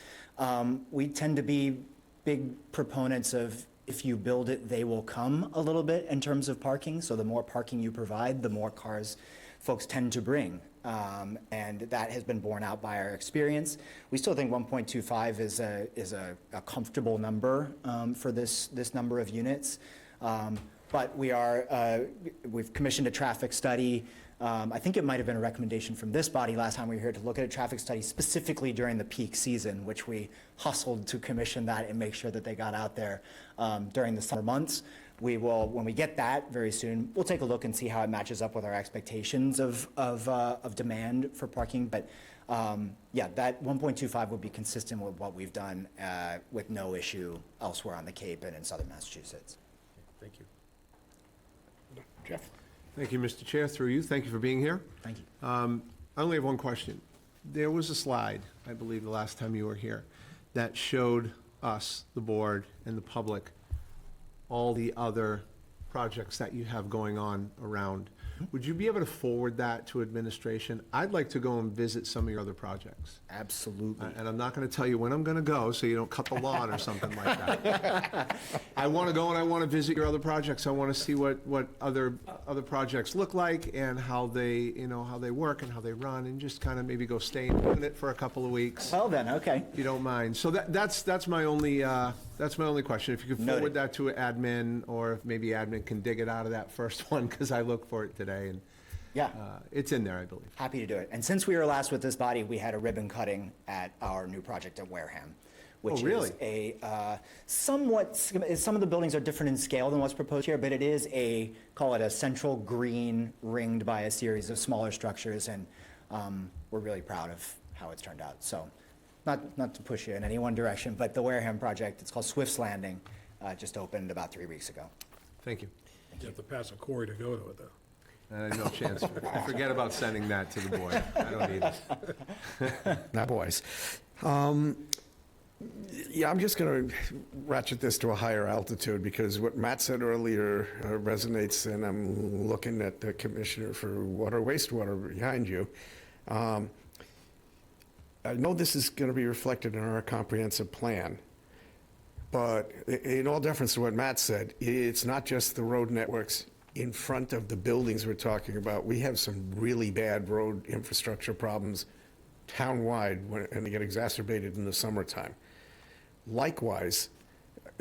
We tend to be big proponents of, if you build it, they will come a little bit in terms of parking. So the more parking you provide, the more cars folks tend to bring. And that has been borne out by our experience. We still think 1.25 is a comfortable number for this number of units. But we've commissioned a traffic study. I think it might have been a recommendation from this body last time we were here to look at a traffic study specifically during the peak season, which we hustled to commission that and make sure that they got out there during the summer months. We will, when we get that very soon, we'll take a look and see how it matches up with our expectations of demand for parking. But yeah, that 1.25 would be consistent with what we've done with no issue elsewhere on the Cape and in southern Massachusetts. Thank you. Jeff? Thank you, Mr. Chair, through you. Thank you for being here. Thank you. I only have one question. There was a slide, I believe, the last time you were here, that showed us, the board, and the public, all the other projects that you have going on around. Would you be able to forward that to administration? I'd like to go and visit some of your other projects. Absolutely. And I'm not going to tell you when I'm going to go, so you don't cut the lawn or something like that. I want to go and I want to visit your other projects. I want to see what other projects look like and how they, how they work and how they run, and just kind of maybe go stay in it for a couple of weeks. Well then, okay. If you don't mind. So that's my only question. If you could forward that to admin, or if maybe admin can dig it out of that first one, because I looked for it today, and Yeah. It's in there, I believe. Happy to do it. And since we were last with this body, we had a ribbon cutting at our new project at Wareham, which really? is a somewhat, some of the buildings are different in scale than what's proposed here, but it is call it a central green ringed by a series of smaller structures, and we're really proud of how it's turned out. So not to push you in any one direction, but the Wareham project, it's called Swift's Landing, just opened about 3 weeks ago. Thank you. You have to pass a quarry to go to it, though. No chance. Forget about sending that to the board. I don't need it. Now, boys. Yeah, I'm just going to ratchet this to a higher altitude, because what Matt said earlier resonates, and I'm looking at the Commissioner for Water, Wastewater behind you. I know this is going to be reflected in our comprehensive plan, but in all deference to what Matt said, it's not just the road networks in front of the buildings we're talking about. We have some really bad road infrastructure problems townwide, and they get exacerbated in the summertime. Likewise,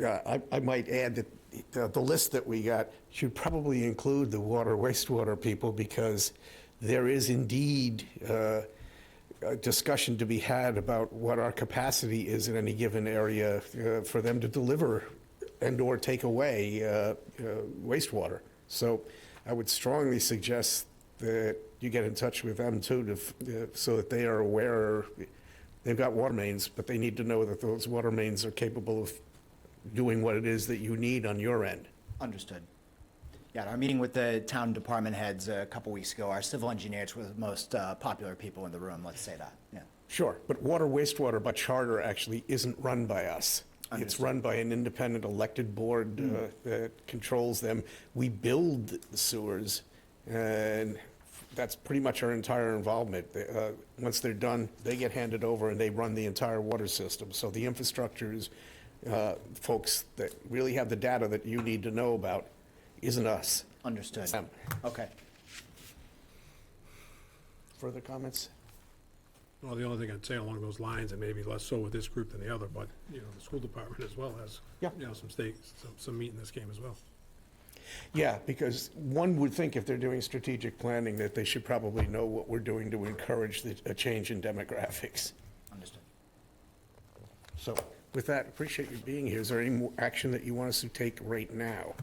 I might add that the list that we got should probably include the water, wastewater people, because there is indeed a discussion to be had about what our capacity is in any given area for them to deliver and/or take away wastewater. So I would strongly suggest that you get in touch with them too, so that they are aware. They've got water mains, but they need to know that those water mains are capable of doing what it is that you need on your end. Understood. Yeah, at our meeting with the town department heads a couple weeks ago, our civil engineers were the most popular people in the room, let's say that, yeah. Sure, but water, wastewater, by charter, actually isn't run by us. Understood. It's run by an independent elected board that controls them. We build the sewers, and that's pretty much our entire involvement. Once they're done, they get handed over and they run the entire water system. So the infrastructures, folks that really have the data that you need to know about isn't us. Understood. It's them. Okay. Further comments? Well, the only thing I'd say along those lines, and maybe less so with this group than the other, but, the school department as well has, Yeah. some meat in this game as well. Yeah, because one would think if they're doing strategic planning that they should probably know what we're doing to encourage a change in demographics. Understood. So with that, appreciate you being here. Is there any more action that you want us to take right now?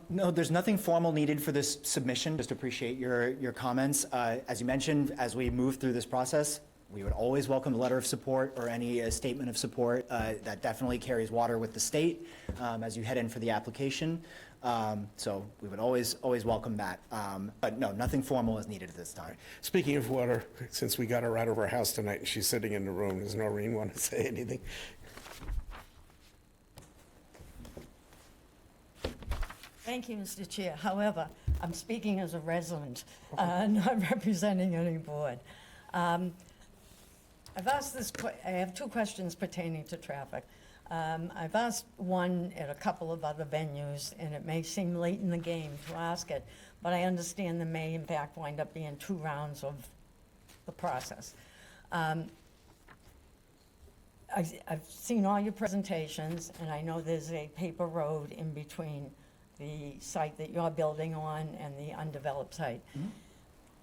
No, there's nothing formal needed for this submission. Just appreciate your comments. As you mentioned, as we move through this process, we would always welcome a letter of support or any statement of support. That definitely carries water with the state as you head in for the application. So we would always welcome that. But no, nothing formal is needed at this time. Speaking of water, since we got her out of her house tonight and she's sitting in the room, does Noreen want to say anything? Thank you, Mr. Chair. However, I'm speaking as a resident, not representing any board. I've asked I have two questions pertaining to traffic. I've asked one at a couple of other venues, and it may seem late in the game to ask it, but I understand there may in fact wind up being 2 rounds of the process. I've seen all your presentations, and I know there's a paper road in between the site that you're building on and the undeveloped site. Mm-hmm.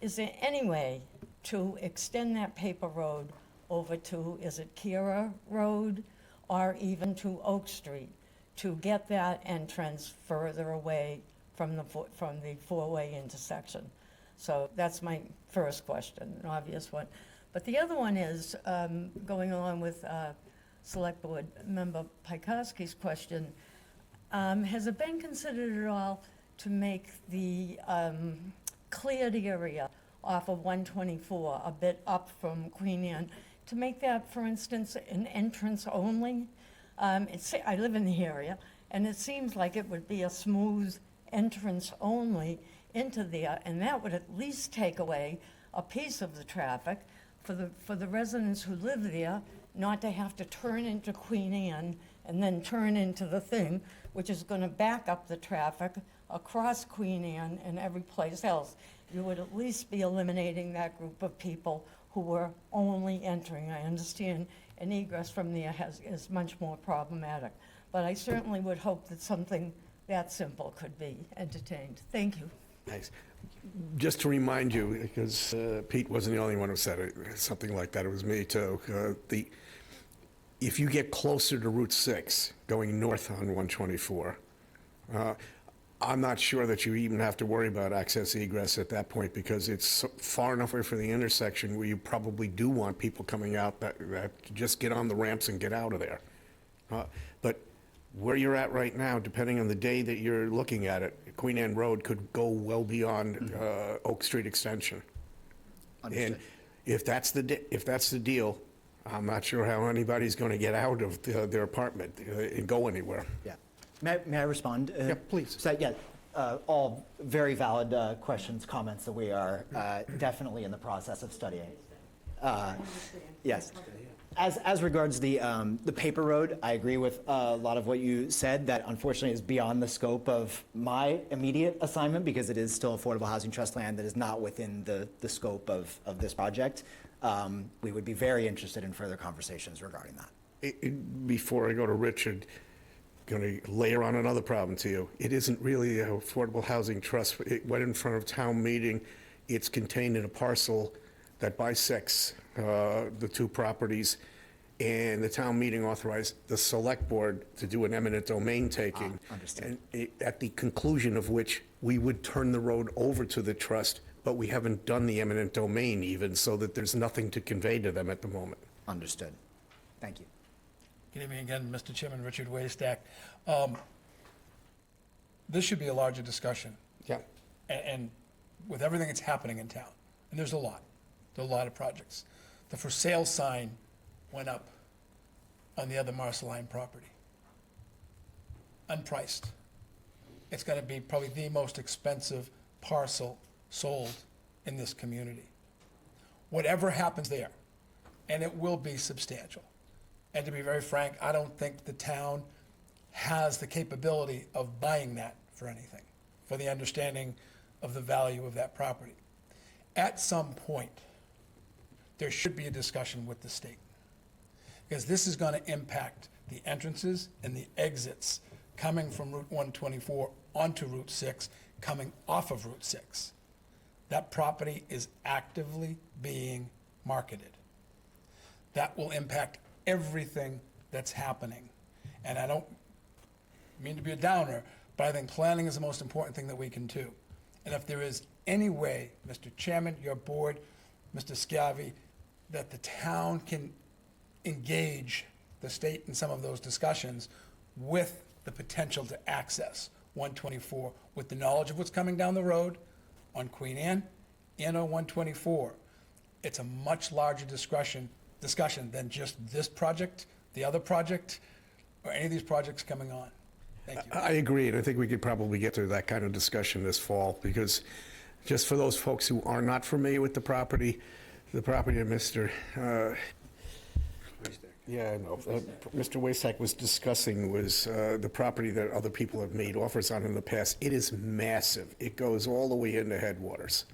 Is there any way to extend that paper road over to, is it Kira Road, or even to Oak Street, to get that entrance further away from the four-way intersection? So that's my first question, an obvious one. But the other one is, going along with Select Board Member Pikowski's question, has it been considered at all to make the cleared area off of 124, a bit up from Queen Anne, to make that, for instance, an entrance only? I live in the area, and it seems like it would be a smooth entrance only into there, and that would at least take away a piece of the traffic for the residents who live there, not to have to turn into Queen Anne and then turn into the thing, which is going to back up the traffic across Queen Anne and every place else. You would at least be eliminating that group of people who were only entering. I understand an egress from there is much more problematic, but I certainly would hope that something that simple could be entertained. Thank you. Thanks. Just to remind you, because Pete wasn't the only one who said it, something like that, it was me too. If you get closer to Route 6, going north on 124, I'm not sure that you even have to worry about access egress at that point, because it's far enough away from the intersection where you probably do want people coming out that just get on the ramps and get out of there. But where you're at right now, depending on the day that you're looking at it, Queen Anne Road could go well beyond Oak Street Extension. Understood. And if that's the deal, I'm not sure how anybody's going to get out of their apartment and go anywhere. Yeah. May I respond? Yeah, please. So, yeah, all very valid questions, comments that we are definitely in the process of studying. Yes. As regards the paper road, I agree with a lot of what you said. That unfortunately is beyond the scope of my immediate assignment, because it is still Affordable Housing Trust land that is not within the scope of this project. We would be very interested in further conversations regarding that. Before I go to Richard, going to layer on another problem to you. It isn't really an Affordable Housing Trust. It went in front of town meeting. It's contained in a parcel that bisects the two properties, and the town meeting authorized the Select Board to do an eminent domain taking. Understood. And at the conclusion of which, we would turn the road over to the trust, but we haven't done the eminent domain even, so that there's nothing to convey to them at the moment. Understood. Thank you. Good evening again, Mr. Chairman, Richard Waystack. This should be a larger discussion. Yeah. And with everything that's happening in town, and there's a lot of projects. The for sale sign went up on the other Marceline property. Unpriced. It's gonna be probably the most expensive parcel sold in this community. Whatever happens there, and it will be substantial. And to be very frank, I don't think the town has the capability of buying that for anything, for the understanding of the value of that property. At some point, there should be a discussion with the state, because this is going to impact the entrances and the exits coming from Route 124 onto Route 6 coming off of Route 6. That property is actively being marketed. That will impact everything that's happening. And I don't mean to be a downer, but I think planning is the most important thing that we can do. And if there is any way, Mr. Chairman, your board, Mr. Schiavi, that the town can engage the state in some of those discussions with the potential to access 124, with the knowledge of what's coming down the road on Queen Anne and on 124, it's a much larger discussion than just this project, the other project, or any of these projects coming on. Thank you. I agree, and I think we could probably get to that kind of discussion this fall, because just for those folks who are not familiar with the property that Mr. Yeah, I know. Mr. Waystak was discussing was the property that other people have made offers on in the past. It is massive. It goes all the way into headwaters,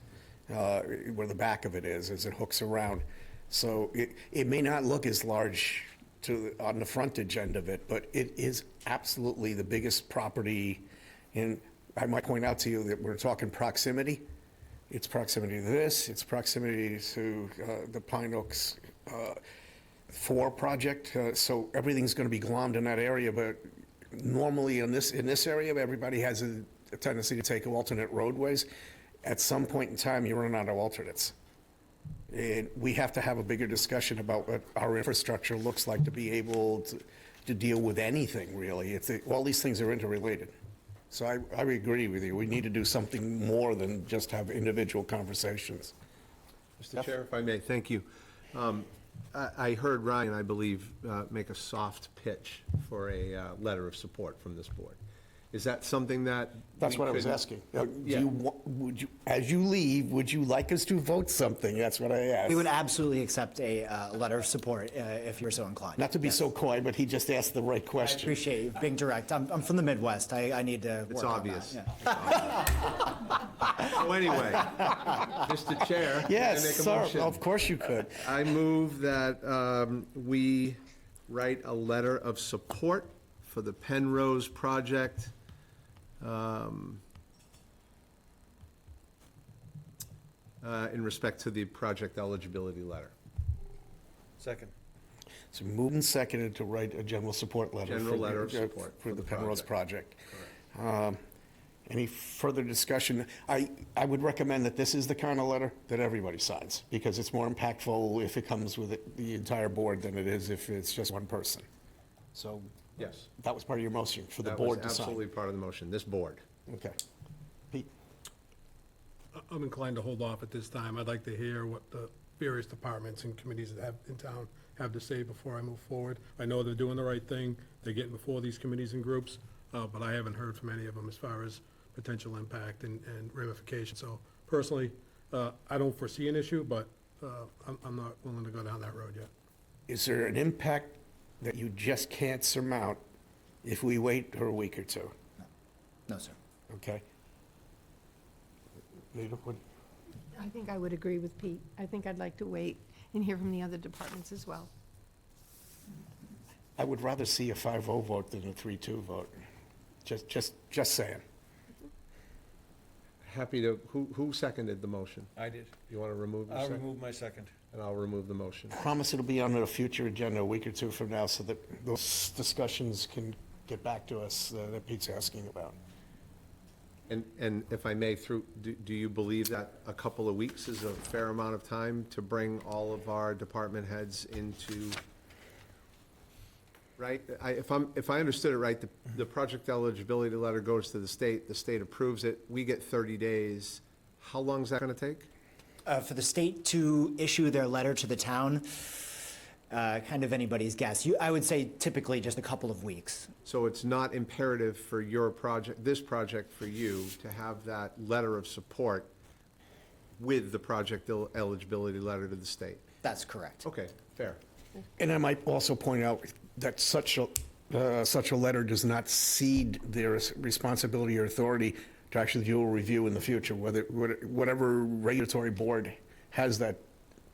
where the back of it is, as it hooks around. So it may not look as large on the frontage end of it, but it is absolutely the biggest property. And I might point out to you that we're talking proximity. It's proximity to this. It's proximity to the Pine Oaks 4 project. So everything's going to be glommed in that area. But normally in this area, everybody has a tendency to take alternate roadways. At some point in time, you run out of alternates. And we have to have a bigger discussion about what our infrastructure looks like to be able to deal with anything, really. All these things are interrelated. So I agree with you. We need to do something more than just have individual conversations. Mr. Chair, if I may, thank you. I heard Ryan, I believe, make a soft pitch for a letter of support from this board. Is that something that? That's what I was asking. Would you, as you leave, would you like us to vote something? That's what I asked. We would absolutely accept a letter of support if you're so inclined. Not to be so coy, but he just asked the right I question. appreciate you being direct. I'm from the Midwest. I need to work It's on obvious. that. Yeah. So anyway, Mr. Chair. can I make Yes, a sir, motion? of course you could. I move that we write a letter of support for the Penrose project. In respect to the project eligibility letter. Second. So moved and seconded to write a general support letter. General letter of support For the Penrose project. Any further discussion? I would recommend that this is the kind of letter that everybody signs, because it's more impactful if it comes with the entire board than it is if it's just one person. So Yes. that was part of your motion for the That board was to sign. absolutely part of the motion, this board. Okay. Pete? I'm inclined to hold off at this time. I'd like to hear what the various departments and committees that have in town have to say before I move forward. I know they're doing the right thing. They're getting before these committees and groups, but I haven't heard from any of them as far as potential impact and ramifications. So personally, I don't foresee an issue, but I'm not willing to go down that road yet. Is there an impact that you just can't surmount if we wait for a week or two? No, sir. Okay? Leda, what? I think I would agree with Pete. I think I'd like to wait and hear from the other departments as well. I would rather see a 5-0 vote than a 3-2 vote. Just saying. Happy to, who seconded the motion? I did. You want to remove your I'll second? remove my second. And I'll remove the motion. Promise it'll be on a future agenda a week or two from now so that those discussions can get back to us that Pete's asking about. And if I may, do you believe that a couple of weeks is a fair amount of time to bring all of our department heads into, right? If I understood it right, the project eligibility letter goes to the state approves it, we get 30 days. How long is that going to take? For the state to issue their letter to the town, kind of anybody's guess. I would say typically just a couple of weeks. So it's not imperative for your project, this project for you, to have that letter of support with the project eligibility letter to the state? That's correct. Okay, fair. And I might also point out that such a letter does not cede their responsibility or authority to actually do a review in the future. Whatever regulatory board has that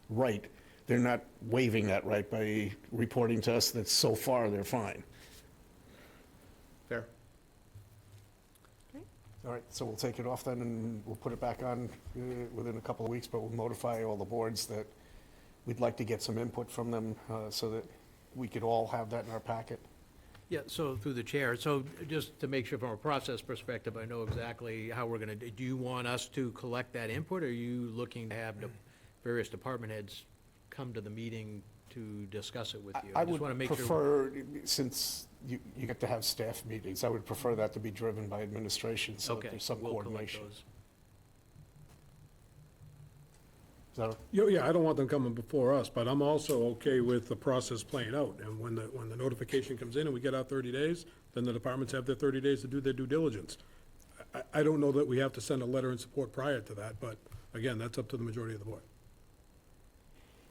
right, they're not waiving that right by reporting to us that so far they're fine. Fair. All right, so we'll take it off then, and we'll put it back on within a couple of weeks, but we'll notify all the boards that we'd like to get some input from them so that we could all have that in our packet. Yeah, so through the chair, so just to make sure from a process perspective, I know exactly how we're gonna, do you want us to collect that input, or are you looking to have the various department heads come to the meeting to discuss it with you? I just would wanna make sure. prefer, since you get to have staff meetings, I would prefer that to be driven by administration, so that Okay, there's some we'll collect coordination. those. Is that Yeah, I don't want them coming before us, but I'm also okay with the process playing out. And when the notification comes in and we get our 30 days, then the departments have their 30 days to do their due diligence. I don't know that we have to send a letter in support prior to that, but again, that's up to the majority of the board.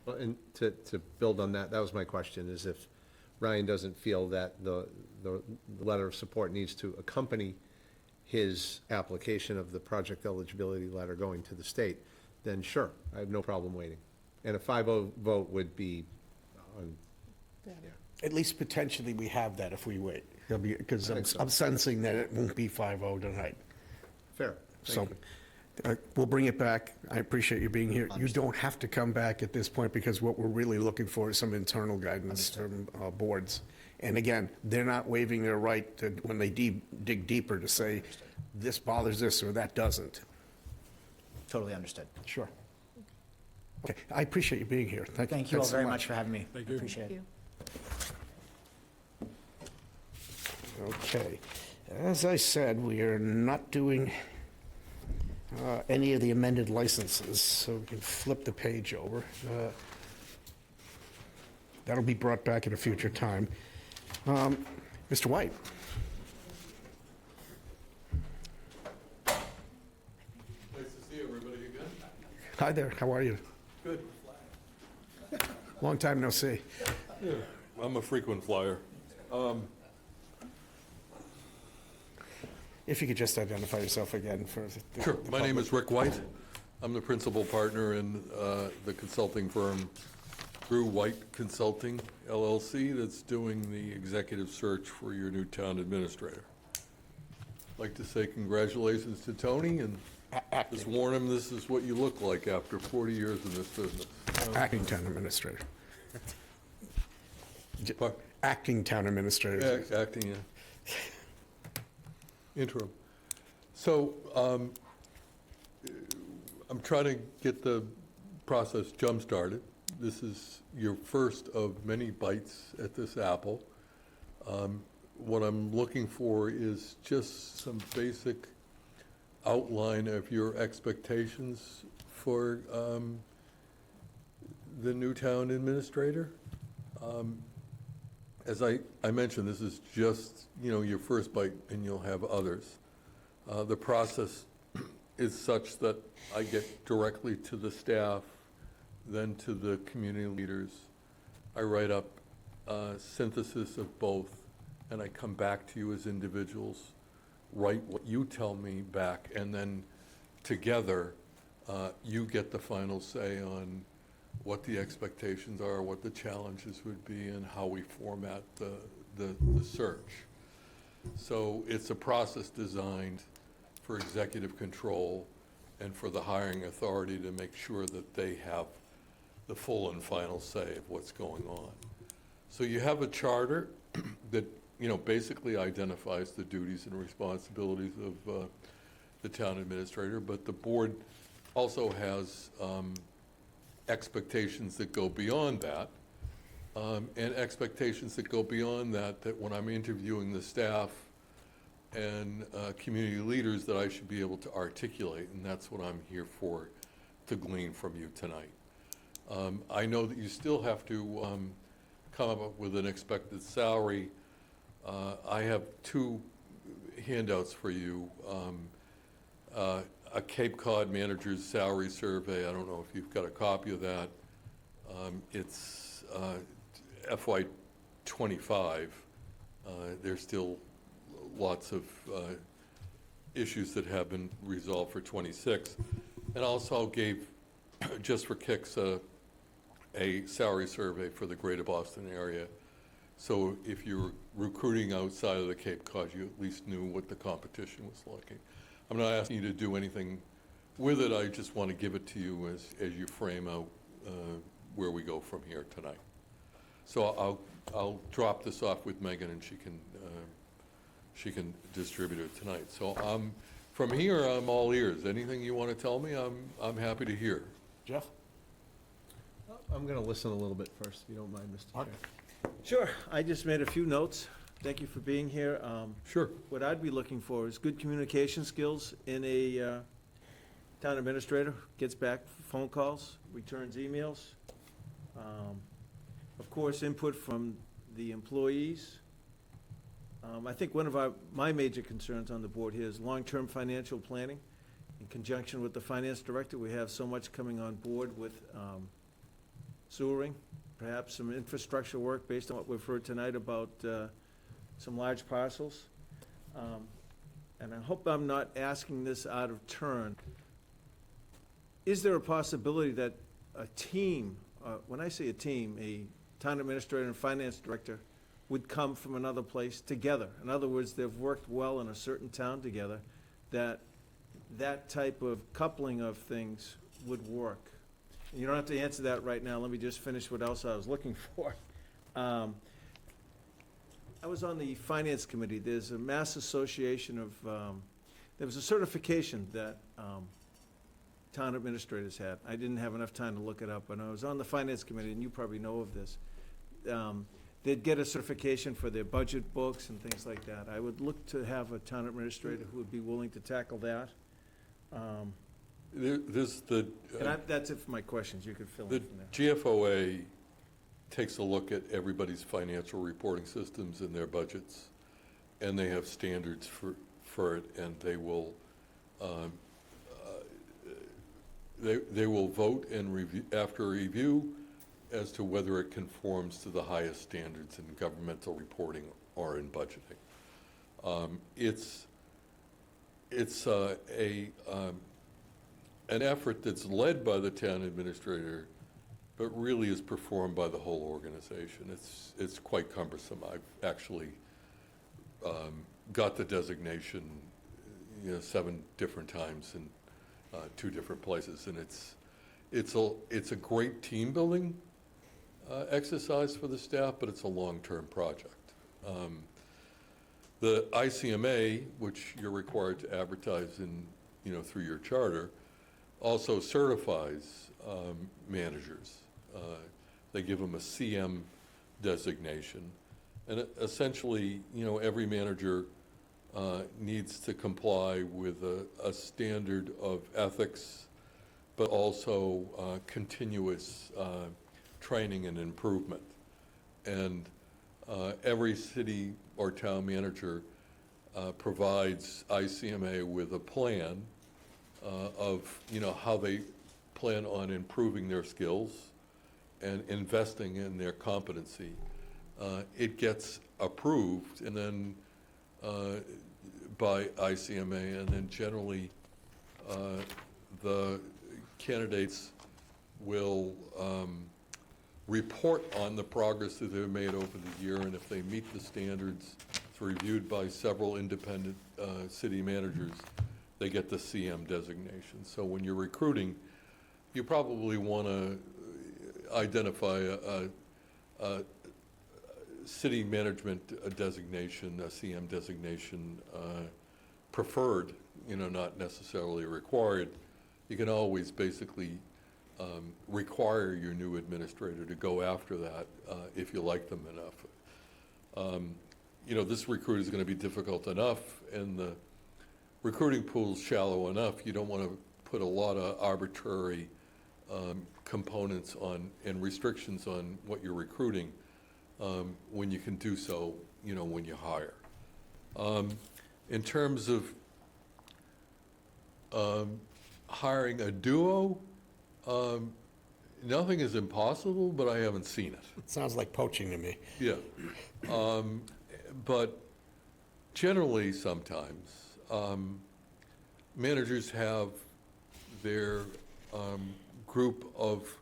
Well, and to build on that, that was my question, is if Ryan doesn't feel that the letter of support needs to accompany his application of the project eligibility letter going to the state, then sure, I have no problem waiting. And a 5-0 vote would be, At least potentially we have that if we wait, because I think so. I'm sensing that it won't be 5-0 tonight. fair. So Thank you. we'll bring it back. I appreciate you being here. You don't have to come back at this point, because what we're really looking for is some internal guidance from boards. And again, they're not waiving their right to, when they dig deeper, to say, this bothers this or that doesn't. Totally understood. Sure. Okay, I appreciate you being here. Thank you all Thanks so very much for having me. Thank you. Appreciate it. Okay. As I said, we are not doing any of the amended licenses, so we can flip the page over. That'll be brought back at a future time. Mr. White? Nice to see everybody again. Hi there, how are you? Good. Long time no see. Yeah, I'm a frequent flyer. If you could just identify yourself again for the Sure, my name public. is Rick White. I'm the principal partner in the consulting firm Drew White Consulting LLC that's doing the executive search for your new town administrator. I'd like to say congratulations to Tony and just warn him this is what you look like after 40 years in this business. Acting town administrator. Par- Acting town administrator. Acting, yeah. Interim. So, I'm trying to get the process jump-started. This is your first of many bites at this apple. What I'm looking for is just some basic outline of your expectations for the new town administrator. As I mentioned, this is just, your first bite, and you'll have others. The process is such that I get directly to the staff, then to the community leaders. I write up a synthesis of both, and I come back to you as individuals, write what you tell me back, and then together, you get the final say on what the expectations are, what the challenges would be, and how we format the search. So it's a process designed for executive control and for the hiring authority to make sure that they have the full and final say of what's going on. So you have a charter that, basically identifies the duties and responsibilities of the town administrator, but the board also has expectations that go beyond that, and expectations that go beyond that, that when I'm interviewing the staff and community leaders, that I should be able to articulate, and that's what I'm here for, to glean from you tonight. I know that you still have to come up with an expected salary. I have two handouts for you. A Cape Cod manager's salary survey. I don't know if you've got a copy of that. It's FY '25. There's still lots of issues that have been resolved for '26. And also gave, just for kicks, a salary survey for the greater Boston area. So if you're recruiting outside of the Cape Cod, you at least knew what the competition was like. I'm not asking you to do anything with it, I just want to give it to you as you frame out where we go from here tonight. So I'll drop this off with Megan, and she can distribute it tonight. So from here, I'm all ears. Anything you want to tell me, I'm happy to hear. Jeff? I'm going to listen a little bit first, if you don't mind, Mr. Mark? Chair. Sure, I just made a few notes. Thank you for being here. Sure. What I'd be looking for is good communication skills in a town administrator, gets back phone calls, returns emails. Of course, input from the employees. I think one of my major concerns on the board here is long-term financial planning. In conjunction with the finance director, we have so much coming on board with sewering, perhaps some infrastructure work based on what we've heard tonight about some large parcels. And I hope I'm not asking this out of turn. Is there a possibility that a team, when I say a team, a town administrator and finance director would come from another place together? In other words, they've worked well in a certain town together, that type of coupling of things would work. You don't have to answer that right now. Let me just finish what else I was looking for. I was on the finance committee. There's a mass association of, there was a certification that town administrators had. I didn't have enough time to look it up, and I was on the finance committee, and you probably know of this. They'd get a certification for their budget books and things like that. I would look to have a town administrator who would be willing to tackle that. That's it for my questions. You could fill in The from there. GFOA takes a look at everybody's financial reporting systems and their budgets, and they have standards for it, and they will vote and review, after review, as to whether it conforms to the highest standards in governmental reporting or in budgeting. It's an effort that's led by the town administrator, but really is performed by the whole organization. It's quite cumbersome. I've actually got the designation, 7 different times in 2 different places, and it's a great team building exercise for the staff, but it's a long-term project. The ICMA, which you're required to advertise in, through your charter, also certifies managers. They give them a CM designation. And essentially, every manager needs to comply with a standard of ethics, but also continuous training and improvement. And every city or town manager provides ICMA with a plan of how they plan on improving their skills and investing in their competency. It gets approved and then by ICMA, and then generally the candidates will report on the progress that they've made over the year, and if they meet the standards, it's reviewed by several independent city managers, they get the CM designation. So when you're recruiting, you probably want to identify a city management designation, a CM designation, preferred, not necessarily required. You can always basically require your new administrator to go after that if you like them enough. This recruit is going to be difficult enough, and the recruiting pool's shallow enough. You don't want to put a lot of arbitrary components on and restrictions on what you're recruiting when you can do so, when you hire. In terms of hiring a duo, nothing is impossible, but I haven't seen it. It sounds like poaching to me. Yeah. But generally, sometimes, managers have their group of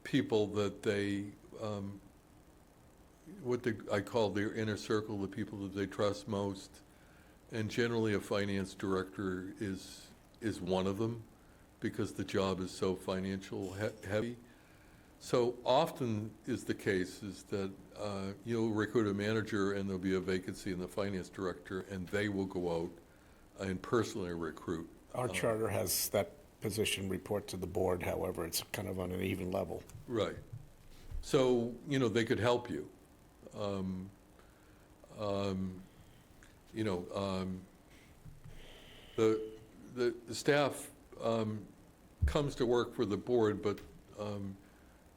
people that they, I call their inner circle, the people that they trust most, And generally, a finance director is one of them, because the job is so heavy. So often is the case is that you'll recruit a manager and there'll be a vacancy in the finance director, and they will go out and personally recruit. Our charter has that position report to the board, however, it's kind of on an even level. Right. So, they could help you. The staff comes to work for the board, but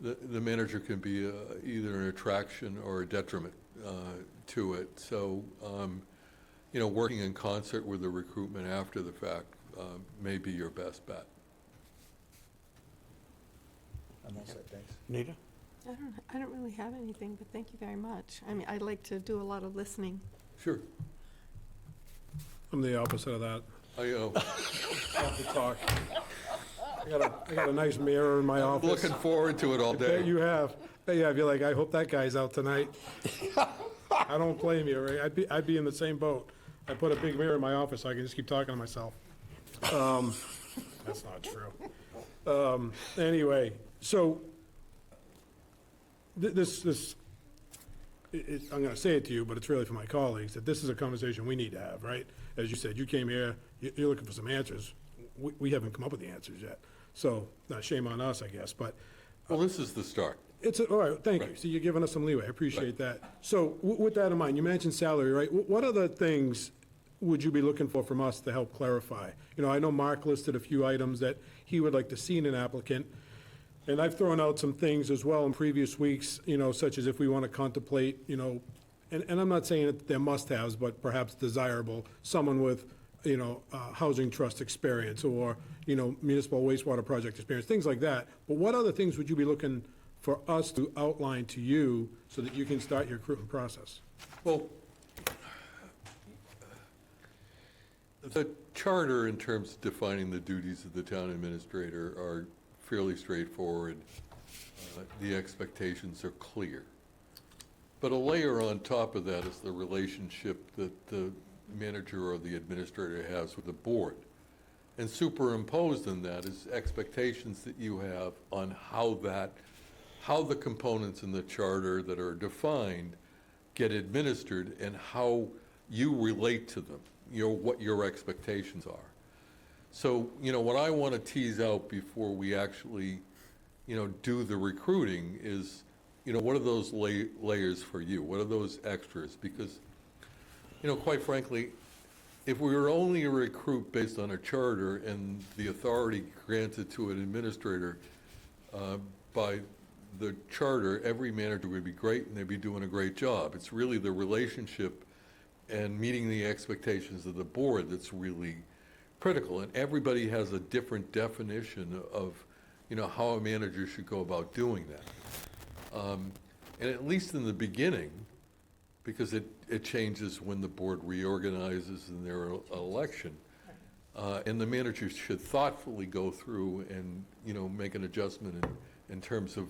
the manager can be either an attraction or a detriment to it. So, working in concert with the recruitment after the fact may be your best bet. I'm all set, thanks. Nita? I don't really have anything, but thank you very much. I mean, I like to do a lot of listening. Sure. I'm the opposite of that. I know. I have to talk. I got a nice mirror in my office. Looking forward to it all I bet day. you have. You're like, I hope that guy's out tonight. I don't blame you, Ray. I'd be in the same boat. I put a big mirror in my office so I can just keep talking to myself. That's not true. Anyway, so I'm going to say it to you, but it's really for my colleagues, that this is a conversation we need to have, right? As you said, you came here, you're looking for some answers. We haven't come up with the answers yet. So, not shame on us, I guess, but. Well, this is the start. All right, thank you. Right. So you're giving us some leeway. I appreciate that. So with that in mind, you mentioned salary, right? What other things would you be looking for from us to help clarify? I know Mark listed a few items that he would like to see in an applicant. And I've thrown out some things as well in previous weeks, such as if we want to contemplate, and I'm not saying that they're must-haves, but perhaps desirable, someone with, housing trust experience or, municipal wastewater project experience, things like that. But what other things would you be looking for us to outline to you so that you can start your recruitment process? Well, the charter, in terms of defining the duties of the town administrator, are fairly straightforward. The expectations are clear. But a layer on top of that is the relationship that the manager or the administrator has with the board. And superimposed in that is expectations that you have on how the components in the charter that are defined get administered and how you relate to them, what your expectations are. So, what I want to tease out before we actually, do the recruiting is, what are those layers for you? What are those extras? Because, quite frankly, if we were only a recruit based on a charter and the authority granted to an administrator by the charter, every manager would be great and they'd be doing a great job. It's really the relationship and meeting the expectations of the board that's really critical. And everybody has a different definition of, how a manager should go about doing that. And at least in the beginning, because it changes when the board reorganizes in their election, and the manager should thoughtfully go through and, make an adjustment in terms of,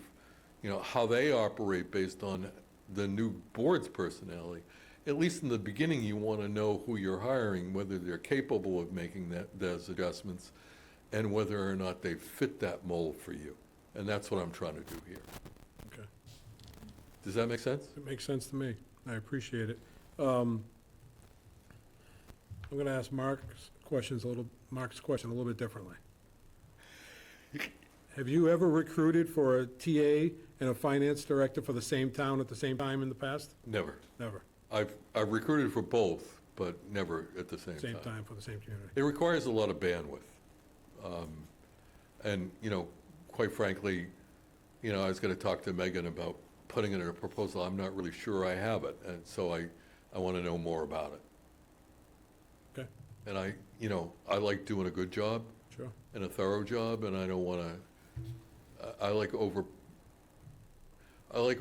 how they operate based on the new board's personality. At least in the beginning, you want to know who you're hiring, whether they're capable of making those adjustments, and whether or not they fit that mold for you. And that's what I'm trying to do here. Okay. Does that make sense? It makes sense to me. I appreciate it. I'm going to ask Mark's question a little bit differently. Have you ever recruited for a TA and a finance director for the same town at the same time in the past? Never. Never. I've recruited for both, but never at the same time. Same time for the same community. It requires a lot of bandwidth. And, quite frankly, I was going to talk to Megan about putting it in a proposal. I'm not really sure I have it, and so I want to know more about it. Okay, And I like doing a good job sure. and a thorough job, and I don't want to, I like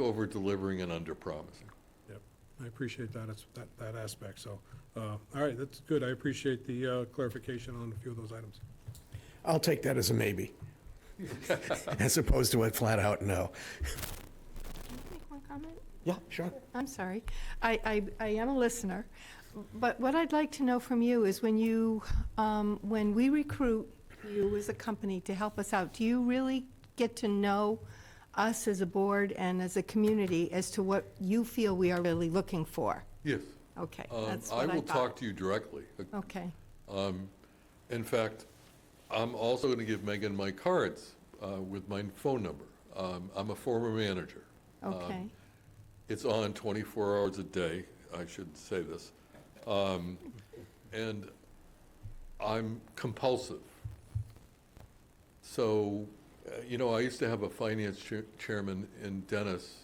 over-delivering and under-promising. Yep, I appreciate that, that aspect, so, all right, that's good. I appreciate the clarification on a few of those items. I'll take that as a maybe, as opposed to a flat-out no. Can I make one comment? Yeah, sure. I'm sorry. I am a listener. But what I'd like to know from you is when we recruit you as a company to help us out, do you really get to know us as a board and as a community as to what you feel we are really looking for? Yes. Okay, Um, that's I what I will thought. talk to you directly. Okay, In fact, I'm also going to give Megan my cards with my phone number. I'm a former manager. okay. It's on 24 hours a day, I should say this. And I'm compulsive. So, I used to have a finance chairman in Dennis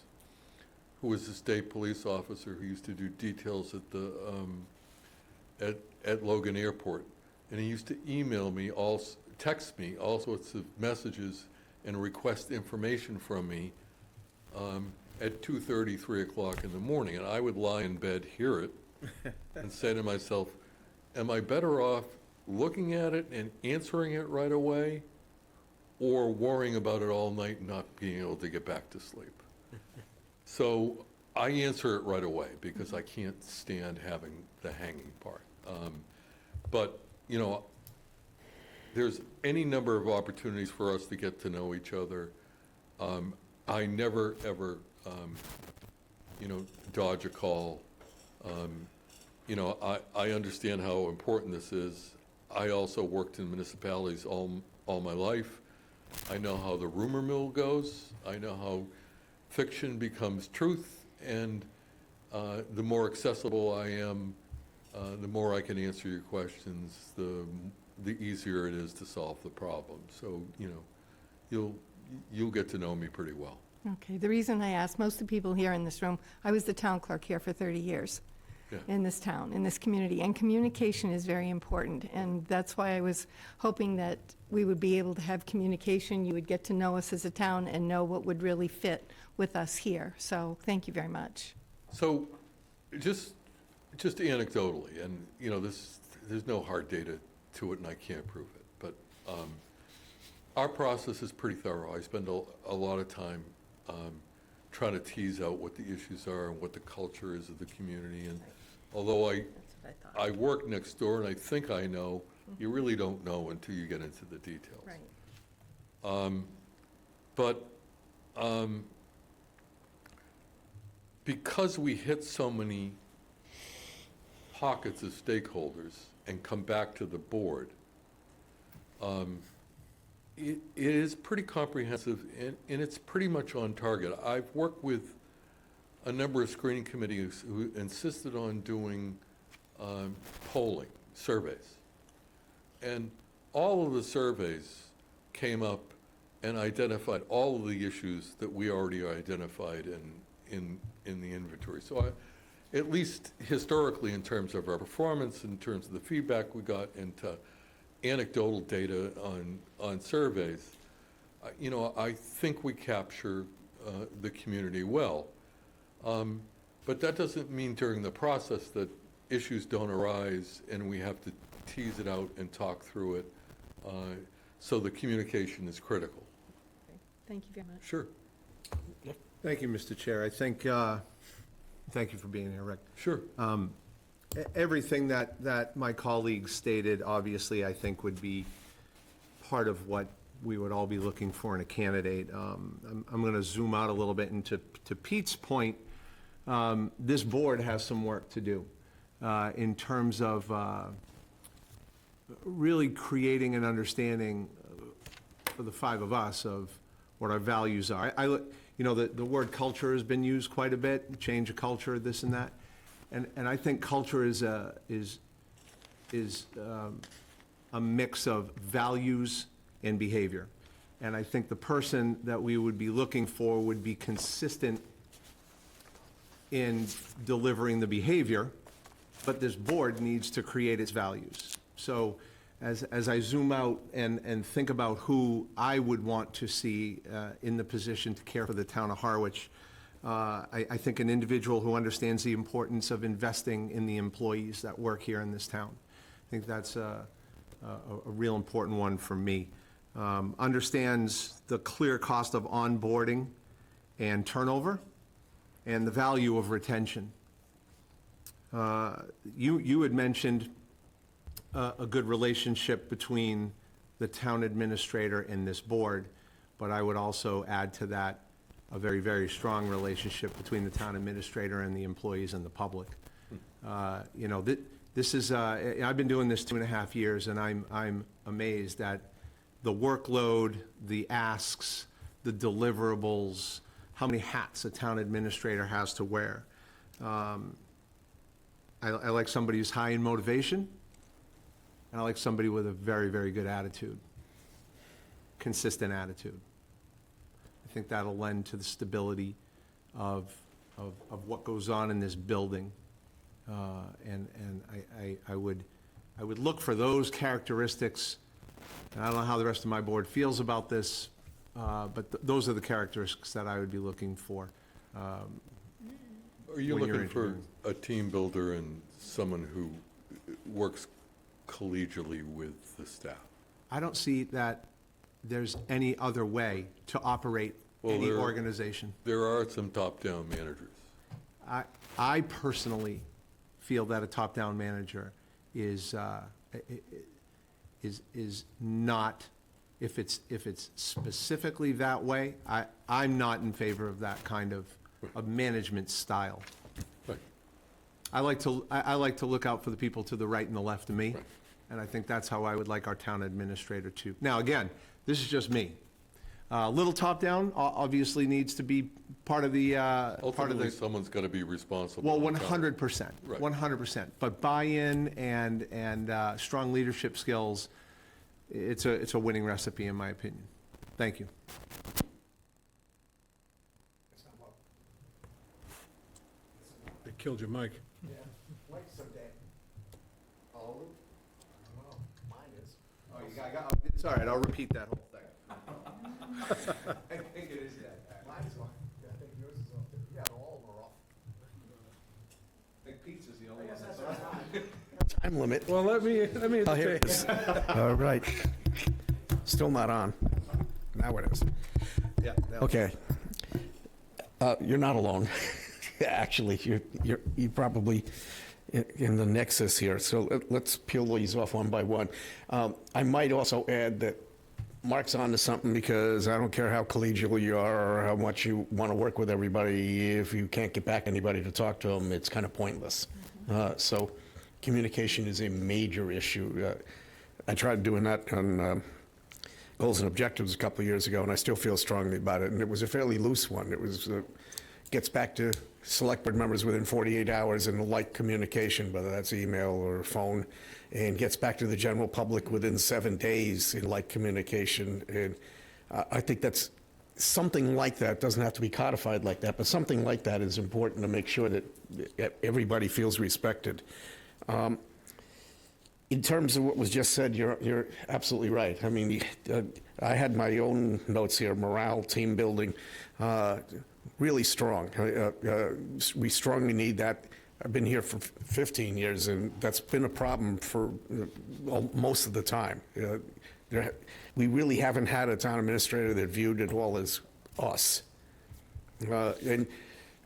who was a state police officer who used to do details at the, at Logan Airport. And he used to email me, text me all sorts of messages and request information from me at 2:30, 3 o'clock in the morning. And I would lie in bed, hear it, and say to myself, am I better off looking at it and answering it right away, or worrying about it all night and not being able to get back to sleep? So I answer it right away because I can't stand having the hanging part. But, there's any number of opportunities for us to get to know each other. I never, ever, dodge a call. I understand how important this is. I also worked in municipalities all my life. I know how the rumor mill goes. I know how fiction becomes truth, and the more accessible I am, the more I can answer your questions, the easier it is to solve the problem. So, you'll get to know me pretty well. Okay, the reason I asked, most of the people here in this room, I was the town clerk here for 30 years. Yeah. In this town, in this community, and communication is very important, and that's why I was hoping that we would be able to have communication, you would get to know us as a town and know what would really fit with us here, so thank you very much. So, just anecdotally, and, there's no hard data to it, and I can't prove it, but our process is pretty thorough. I spend a lot of time trying to tease out what the issues are and what the culture is of the community. And although I work next door and I think I know, you really don't know until you get into the details. Right. But because we hit so many pockets of stakeholders and come back to the board, it is pretty comprehensive, and it's pretty much on target. I've worked with a number of screening committees who insisted on doing polling, surveys. And all of the surveys came up and identified all of the issues that we already identified in the inventory. So at least historically, in terms of our performance, in terms of the feedback we got, into anecdotal data on surveys, I think we capture the community well. But that doesn't mean during the process that issues don't arise and we have to tease it out and talk through it. So the communication is critical. Thank you very much. Sure. Thank you, Mr. Chair. I think, thank you for being here, Rick. Sure. Everything that my colleagues stated, obviously, I think would be part of what we would all be looking for in a candidate. I'm going to zoom out a little bit, and to Pete's point, this board has some work to do in terms of really creating an understanding for the five of us of what our values are. The word culture has been used quite a bit, change of culture, this and that. And I think culture is a mix of values and behavior. And I think the person that we would be looking for would be consistent in delivering the behavior, but this board needs to create its values. So as I zoom out and think about who I would want to see in the position to care for the town of Harwich, I think an individual who understands the importance of investing in the employees that work here in this town. I think that's a real important one for me. Understands the clear cost of onboarding and turnover, and the value of retention. You had mentioned a good relationship between the town administrator and this board, but I would also add to that a very, very strong relationship between the town administrator and the employees and the public. You know, this is, I've been doing this 2.5 years, and I'm amazed at the workload, the asks, the deliverables, how many hats a town administrator has to wear. I like somebody who's high in motivation, and I like somebody with a very, very good attitude, consistent attitude. I think that'll lend to the stability of what goes on in this building. And I would look for those characteristics. And I don't know how the rest of my board feels about this, but those are the characteristics that I would be looking for. Are you when you're looking for interviewing. a team builder and someone who works collegially with the staff? I don't see that there's any other way to operate Well, any there- organization. There are some top-down managers. I personally feel that a top-down manager is not, if it's specifically that way, I'm not in favor of that kind of management style. Right. I like to look out for the people to the right and the left of me, Right. and I think that's how I would like our town administrator to. Now, again, this is just me. Little top-down obviously needs to be part of the, Ultimately, someone's got to be responsible. well, and accountable. 100%, Right. 100%. But buy-in and strong leadership skills, it's a winning recipe, in my opinion. Thank you. They killed your mic. Oh, it's all right, I'll repeat that whole thing. I think it is that. Mine's on. I think yours is off. Yeah, all of them are off. I think pizza's the only one that's on. Time limit. Well, let me Oh, here it entertain. is. All right. Still not on. Now it is. Yeah. Okay. You're not alone. Actually, you're probably in the nexus here. So let's peel these off one by one. I might also add that Mark's onto something, because I don't care how collegial you are or how much you want to work with everybody. If you can't get back anybody to talk to them, it's kind of pointless. So communication is a major issue. I tried doing that on goals and objectives a couple of years ago, and I still feel strongly about it. And it was a fairly loose one. It was gets back to select board members within 48 hours in light communication, whether that's email or phone, and gets back to the general public within 7 days in light communication. And I think that's something like that. Doesn't have to be codified like that, but something like that is important to make sure that everybody feels respected. In terms of what was just said, you're absolutely right. I mean, I had my own notes here: morale, team building, really strong. We strongly need that. I've been here for 15 years, and that's been a problem for most of the time. We really haven't had a town administrator that viewed it all as us. And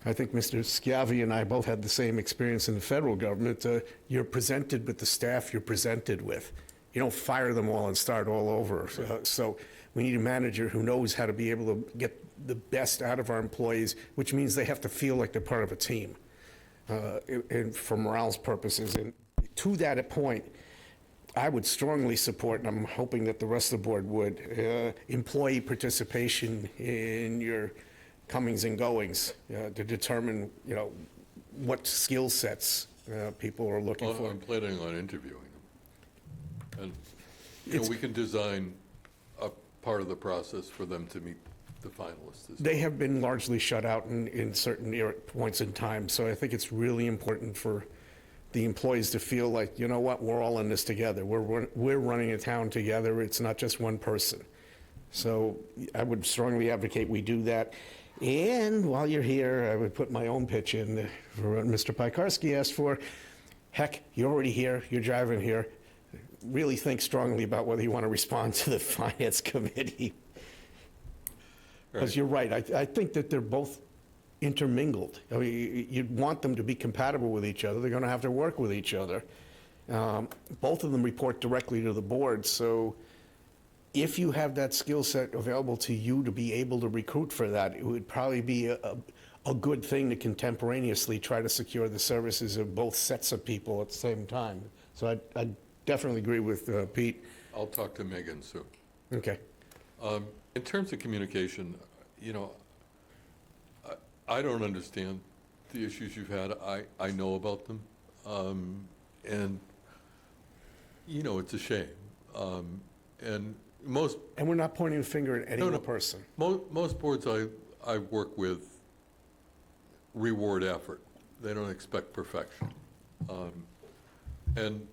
I think Mr. Schiavi and I both had the same experience in the federal government. You're presented with the staff you're presented with. You don't fire them all and start all over. So we need a manager who knows how to be able to get the best out of our employees, which means they have to feel like they're part of a team, and for morale's purposes. And to that point, I would strongly support, and I'm hoping that the rest of the board would, employee participation in your comings and goings, to determine, what skill sets people are looking Well, for. I'm planning on interviewing them. And, we can design a part of the process for them to meet the finalists. They have been largely shut out in certain points in time, so I think it's really important for the employees to feel like, you know what, we're all in this together. We're running a town together. It's not just one person. So I would strongly advocate we do that. And while you're here, I would put my own pitch in for what Mr. Piekarski asked for. Heck, you're already here, you're driving here. Really think strongly about whether you want to respond to the Finance Committee. Because you're right, I think that they're both intermingled. I mean, you'd want them to be compatible with each other. They're going to have to work with each other. Both of them report directly to the board, so if you have that skill set available to you to be able to recruit for that, it would probably be a good thing to contemporaneously try to secure the services of both sets of people at the same time. So I definitely agree with Pete. I'll talk to Megan soon. Okay. In terms of communication, I don't understand the issues you've had. I know about them. And, it's a shame. And we're not pointing a finger at any one person. Most boards I work with reward effort. They don't expect perfection. And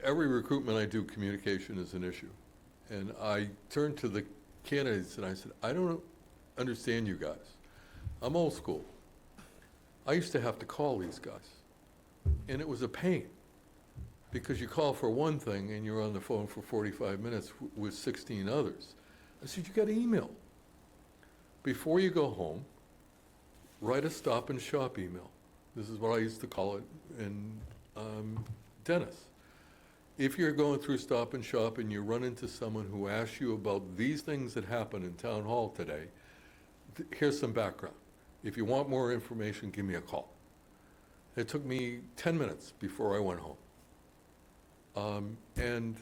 every recruitment I do, communication is an issue. And I turned to the candidates and I said, I don't understand you guys. I'm old school. I used to have to call these guys. And it was a pain. Because you call for one thing and you're on the phone for 45 minutes with 16 others. I said, you got to email. Before you go home, write a stop and shop email. This is what I used to call it in Dennis. If you're going through stop and shop and you run into someone who asks you about these things that happened in town hall today, here's some background. If you want more information, give me a call. It took me 10 minutes before I went home. And,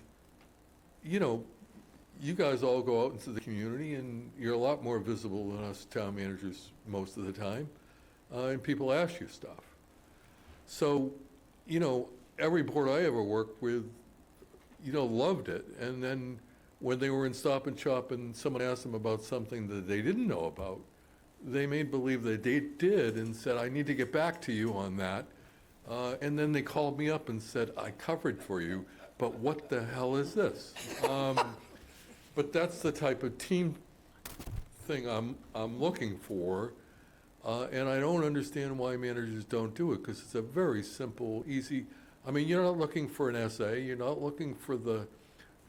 you guys all go out into the community and you're a lot more visible than us town managers most of the time. And people ask you stuff. So, every board I ever worked with, loved it. And then when they were in Stop and Shop and someone asked them about something that they didn't know about, they made believe that they did and said, I need to get back to you on that. And then they called me up and said, I covered for you, but what the hell is this? But that's the type of team thing I'm looking for. And I don't understand why managers don't do it, because it's a very simple, easy, you're not looking for an essay, you're not looking for the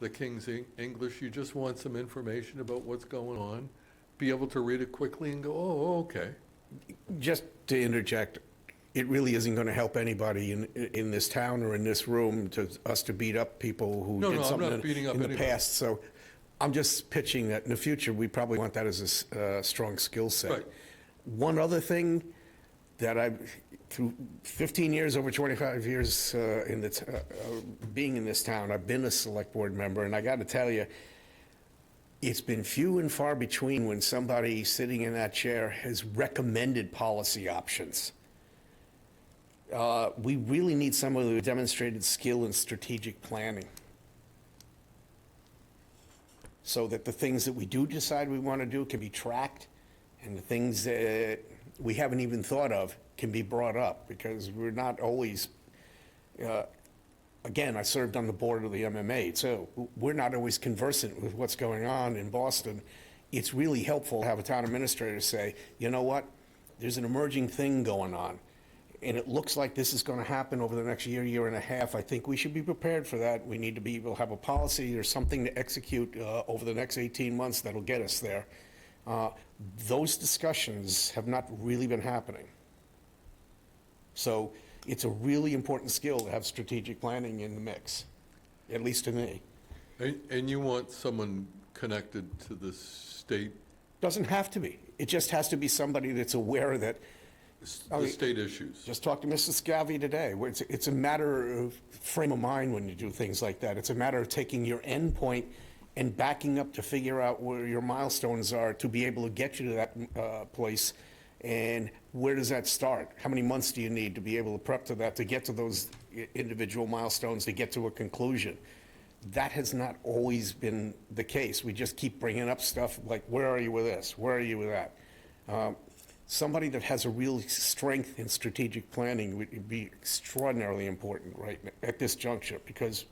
King's English, you just want some information about what's going on, be able to read it quickly and go, oh, okay. Just to interject, it really isn't going to help anybody in this town or in this room to beat up people who did something in the past. So I'm just pitching that in the future, we probably want that as a strong skill set. Right. One other thing that through 15 years, over 25 years being in this town, I've been a select board member, and I got to tell you, it's been few and far between when somebody sitting in that chair has recommended policy options. We really need someone who demonstrated skill in strategic planning, so that the things that we do decide we want to do can be tracked, and the things that we haven't even thought of can be brought up, because we're not always, again, I served on the board of the MMA, so we're not always conversant with what's going on in Boston. It's really helpful to have a town administrator say, you know what, there's an emerging thing going on, and it looks like this is going to happen over the next year, year and a half. I think we should be prepared for that. We need to be able to have a policy or something to execute over the next 18 months that'll get us there. Those discussions have not really been happening. So it's a really important skill to have strategic planning in the mix, at least to me. And you want someone connected to the state? Doesn't have to be. It just has to be somebody that's aware that The state issues. Just talked to Mrs. Scavvy today. It's a matter of frame of mind when you do things like that. It's a matter of taking your end point and backing up to figure out where your milestones are to be able to get you to that place. And where does that start? How many months do you need to be able to prep to that, to get to those individual milestones, to get to a conclusion? That has not always been the case. We just keep bringing up stuff like, where are you with this? Where are you with that? Somebody that has a real strength in strategic planning would be extraordinarily important right at this juncture, because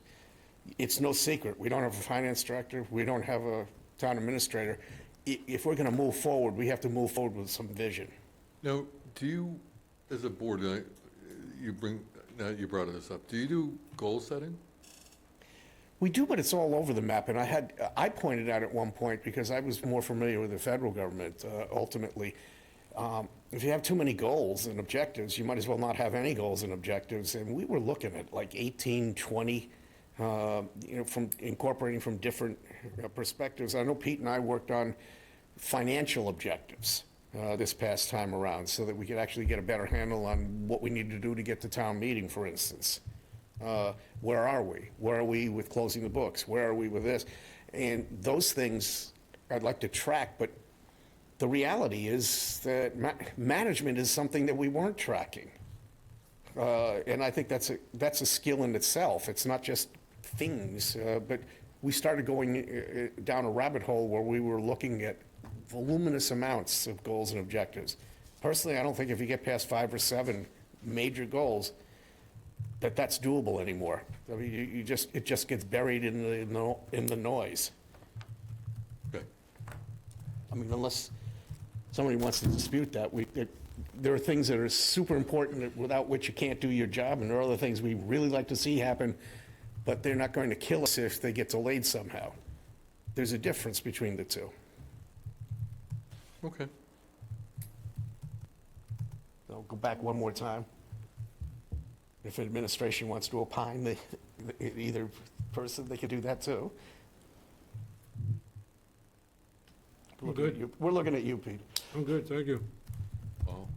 it's no secret. We don't have a finance director. We don't have a town administrator. If we're going to move forward, we have to move forward with some vision. Now, do you, as a board, you brought this up, do you do goal setting? We do, but it's all over the map, and I pointed out at one point, because I was more familiar with the federal government, ultimately, if you have too many goals and objectives, you might as well not have any goals and objectives, and we were looking at like 18, 20, from incorporating from different perspectives. I know Pete and I worked on financial objectives this past time around, so that we could actually get a better handle on what we need to do to get to town meeting, for instance. Where are we? Where are we with closing the books? Where are we with this? And those things I'd like to track, but the reality is that management is something that we weren't tracking. And I think that's a skill in itself. It's not just things, but we started going down a rabbit hole where we were looking at voluminous amounts of goals and objectives. Personally, I don't think if you get past 5 or 7 major goals, that's doable anymore. I mean, it just gets buried in the noise. Okay. I mean, unless somebody wants to dispute that, there are things that are super important without which you can't do your job, and there are other things we really like to see happen, but they're not going to kill us if they get delayed somehow. There's a difference between the two. Okay. I'll go back one more time. If administration wants to opine, either person, they could do that too. I'm good. We're looking at you, Pete. I'm good, thank you. Well,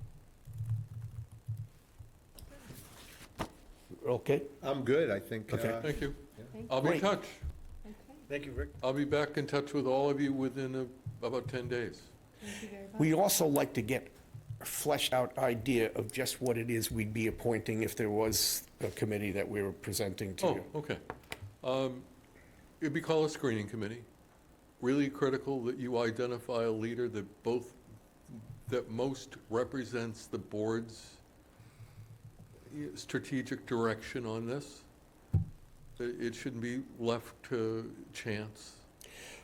Okay? I'm good, I think. Okay. thank you. I'll be in Great. touch. Thank you, Rick. I'll be back in touch with all of you within about 10 days. We'd also like to get a fleshed out idea of just what it is we'd be appointing if there was a committee that we were presenting to Oh, you. okay. It'd be called a screening committee. Really critical that you identify a leader that most represents the board's strategic direction on this. It shouldn't be left to chance.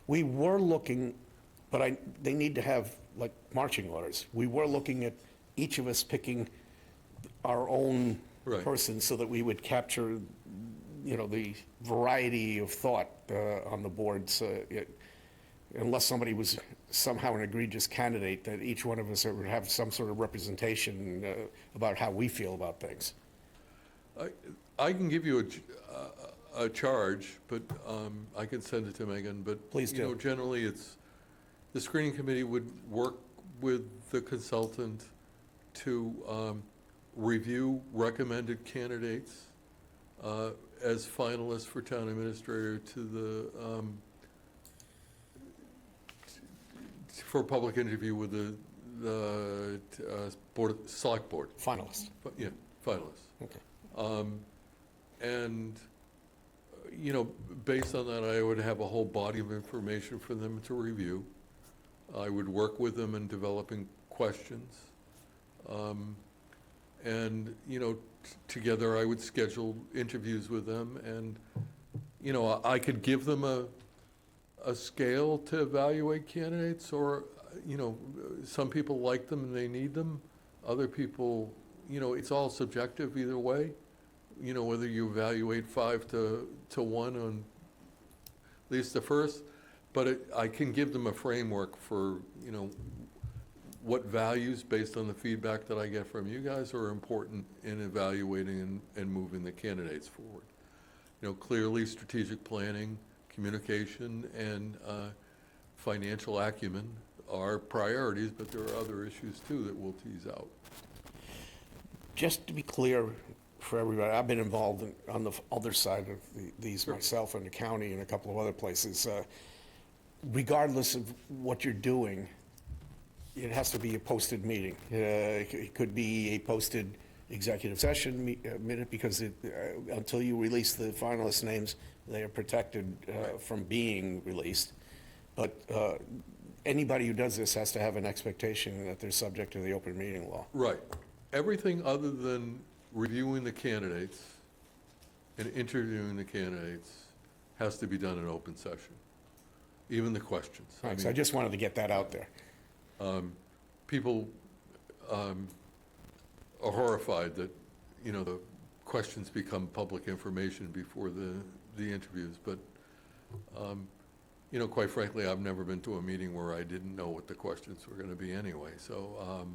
We were looking, but they need to have like marching orders. We were looking at each of us picking our own Right. person so that we would capture, the variety of thought on the boards. Unless somebody was somehow an egregious candidate, that each one of us would have some sort of representation about how we feel about things. I can give you a charge, but I can send it to Megan, but. Please do. Generally, the screening committee would work with the consultant to review recommended candidates as finalists for town administrator for public interview with the select board. Finalist. Yeah, finalists. Okay. And, based on that, I would have a whole body of information for them to review. I would work with them in developing questions. And, together I would schedule interviews with them, and, I could give them a scale to evaluate candidates, or, some people like them and they need them. Other people, it's all subjective either way. Whether you evaluate 5 to 1 on at least the first, but I can give them a framework for, what values, based on the feedback that I get from you guys, are important in evaluating and moving the candidates forward. Clearly strategic planning, communication, and financial acumen are priorities, but there are other issues too that we'll tease out. Just to be clear for everybody, I've been involved on the other side of these myself, in the county and a couple of other places. Regardless of what you're doing, it has to be a posted meeting. It could be a posted executive session minute, because until you release the finalist names, they are protected from being released. But anybody who does this has to have an expectation that they're subject to the open meeting law. Right. Everything other than reviewing the candidates and interviewing the candidates has to be done in open session, even the questions. All right, so I just wanted to get that out there. People are horrified that, the questions become public information before the interviews, but You know, quite frankly, I've never been to a meeting where I didn't know what the questions were going to be anyway. So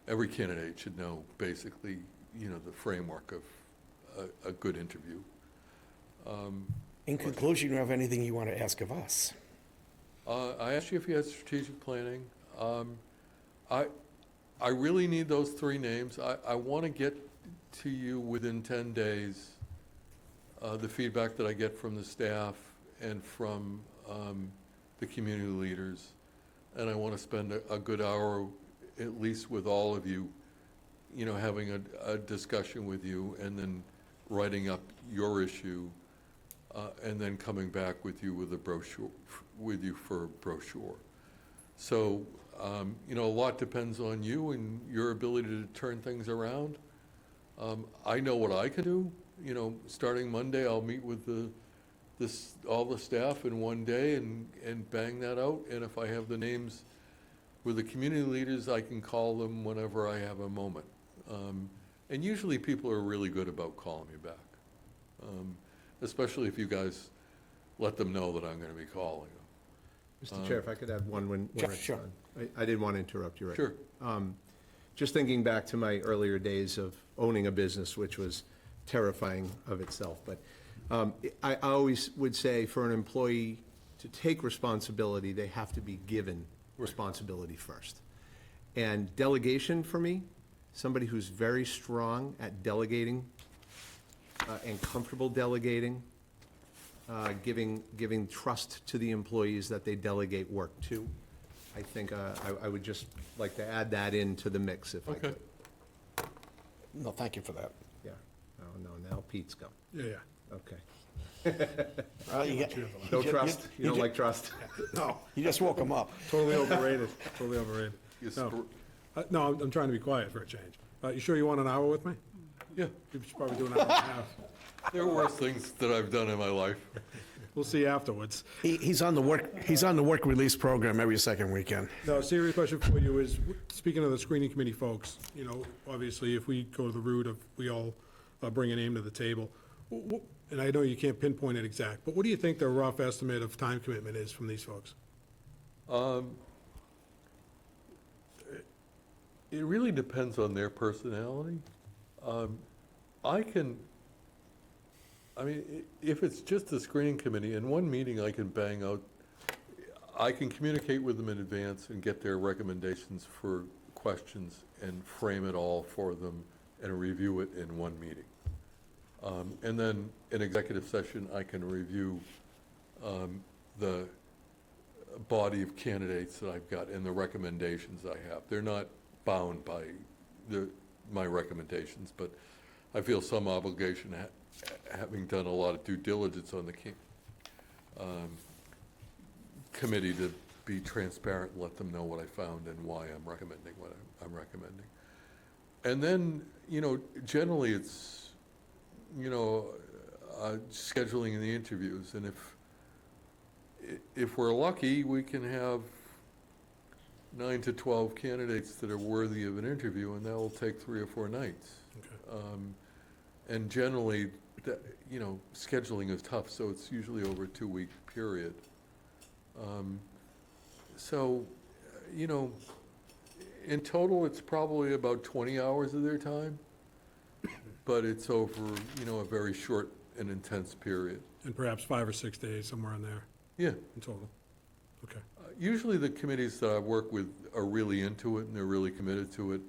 every candidate should know basically, you know, the framework of a good interview. In conclusion, you have anything you want to ask of us? I asked you if you had strategic planning. I really need those three names. I want to get to you within 10 days, the feedback that I get from the staff and from the community leaders. And I want to spend a good hour, at least with all of you, you know, having a discussion with you and then writing up your issue and then coming back with you with a brochure, for a brochure. So, you know, a lot depends on you and your ability to turn things around. I know what I can do. You know, starting Monday, I'll meet with all the staff in one day and bang that out. And if I have the names with the community leaders, I can call them whenever I have a moment. And usually people are really good about calling me back, especially if you guys let them know that I'm going to be calling them. Mr. Chair, if I could add one when it's Sure. done. I didn't want to interrupt you, Rick. Sure. Just thinking back to my earlier days of owning a business, which was terrifying of itself, but I always would say for an employee to take responsibility, they have to be given responsibility first. And delegation for me, somebody who's very strong at delegating and comfortable delegating, giving trust to the employees that they delegate work to. I think I would just like to add that into the mix if I could. No, thank you for that. Yeah. Oh, no, now Pete's go. Yeah, yeah. Okay. You get- No trust? You don't like trust? No, you just woke him up. Totally overrated, totally overrated. You No, spr- no, I'm trying to be quiet for a change. You sure you want an hour with me? Yeah, You should probably do an hour and a half. there are worse things that I've done in my life. We'll see afterwards. He's on the work release program every second weekend. No, a serious question for you is, speaking of the screening committee folks, you know, obviously, if we go to the route of, we all bring a name to the table, and I know you can't pinpoint it exact, but what do you think the rough estimate of time commitment is from these folks? It really depends on their personality. If it's just a screening committee, in one meeting I can bang out, I can communicate with them in advance and get their recommendations for questions and frame it all for them and review it in one meeting. And then in executive session, I can review the body of candidates that I've got and the recommendations I have. They're not bound by my recommendations, but I feel some obligation, having done a lot of due diligence on the committee, to be transparent and let them know what I found and why I'm recommending what I'm recommending. And then, you know, generally it's, you know, scheduling the interviews. And if we're lucky, we can have 9 to 12 candidates that are worthy of an interview, and that will take 3 or 4 nights. Okay. And generally, you know, scheduling is tough, so it's usually over a 2-week period. So, you know, in total, it's probably about 20 hours of their time, but it's over, you know, a very short and intense period. And perhaps 5 or 6 days, somewhere in there, Yeah. in total? Okay. Usually the committees that I work with are really into it and they're really committed to it.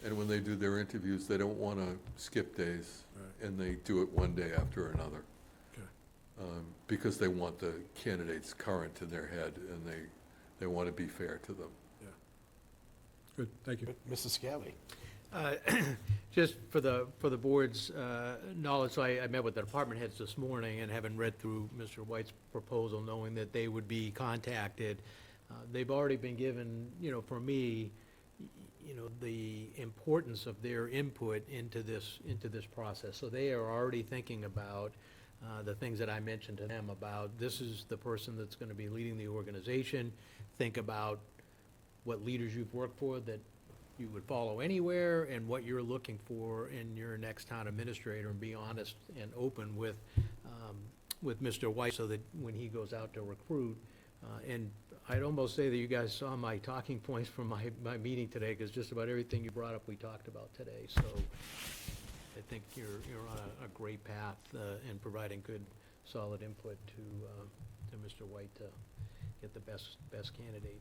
And when they do their interviews, they don't want to skip days, Right. and they do it one day after another. Okay. Because they want the candidates current in their head, and they want to be fair to them. Good, thank you. Mrs. Scally. Just for the board's knowledge, so I met with the department heads this morning, and having read through Mr. White's proposal, knowing that they would be contacted, they've already been given, you know, for me, you know, the importance of their input into this process. So they are already thinking about the things that I mentioned to them about, this is the person that's going to be leading the organization. Think about what leaders you've worked for that you would follow anywhere, and what you're looking for in your next town administrator, and be honest and open with with Mr. White so that when he goes out to recruit, and I'd almost say that you guys saw my talking points from my meeting today, because just about everything you brought up, we talked about today. So I think you're on a great path in providing good, solid input to Mr. White to get the best candidate,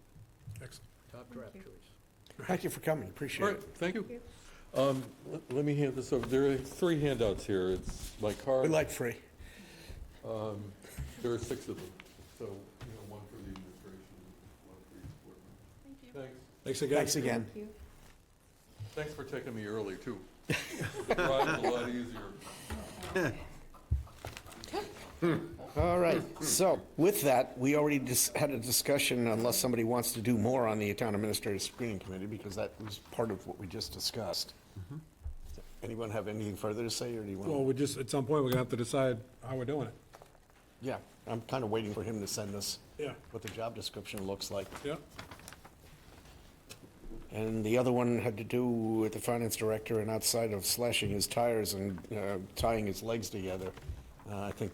Excellent. top draft choice. Thank you for coming, All appreciate right, it. thank you. Let me hand this over. There are 3 handouts here. It's my We card. like free. There are 6 of them. So, one for the administration, one for each board member. Thanks. Thanks again. Thanks again. Thank you. Thanks for taking me early, too. The drive's a lot easier. All right, so with that, we already had a discussion, unless somebody wants to do more on the Town Administrative Screening Committee, because that was part of what we just discussed. Anyone have anything further to say, or do you want? Well, we just, at some point, we're gonna have to decide how we're doing it. Yeah, I'm kind of waiting for him to send us Yeah. what the job description looks like. Yeah. And the other one had to do with the finance director, and outside of slashing his tires and tying his legs together. I think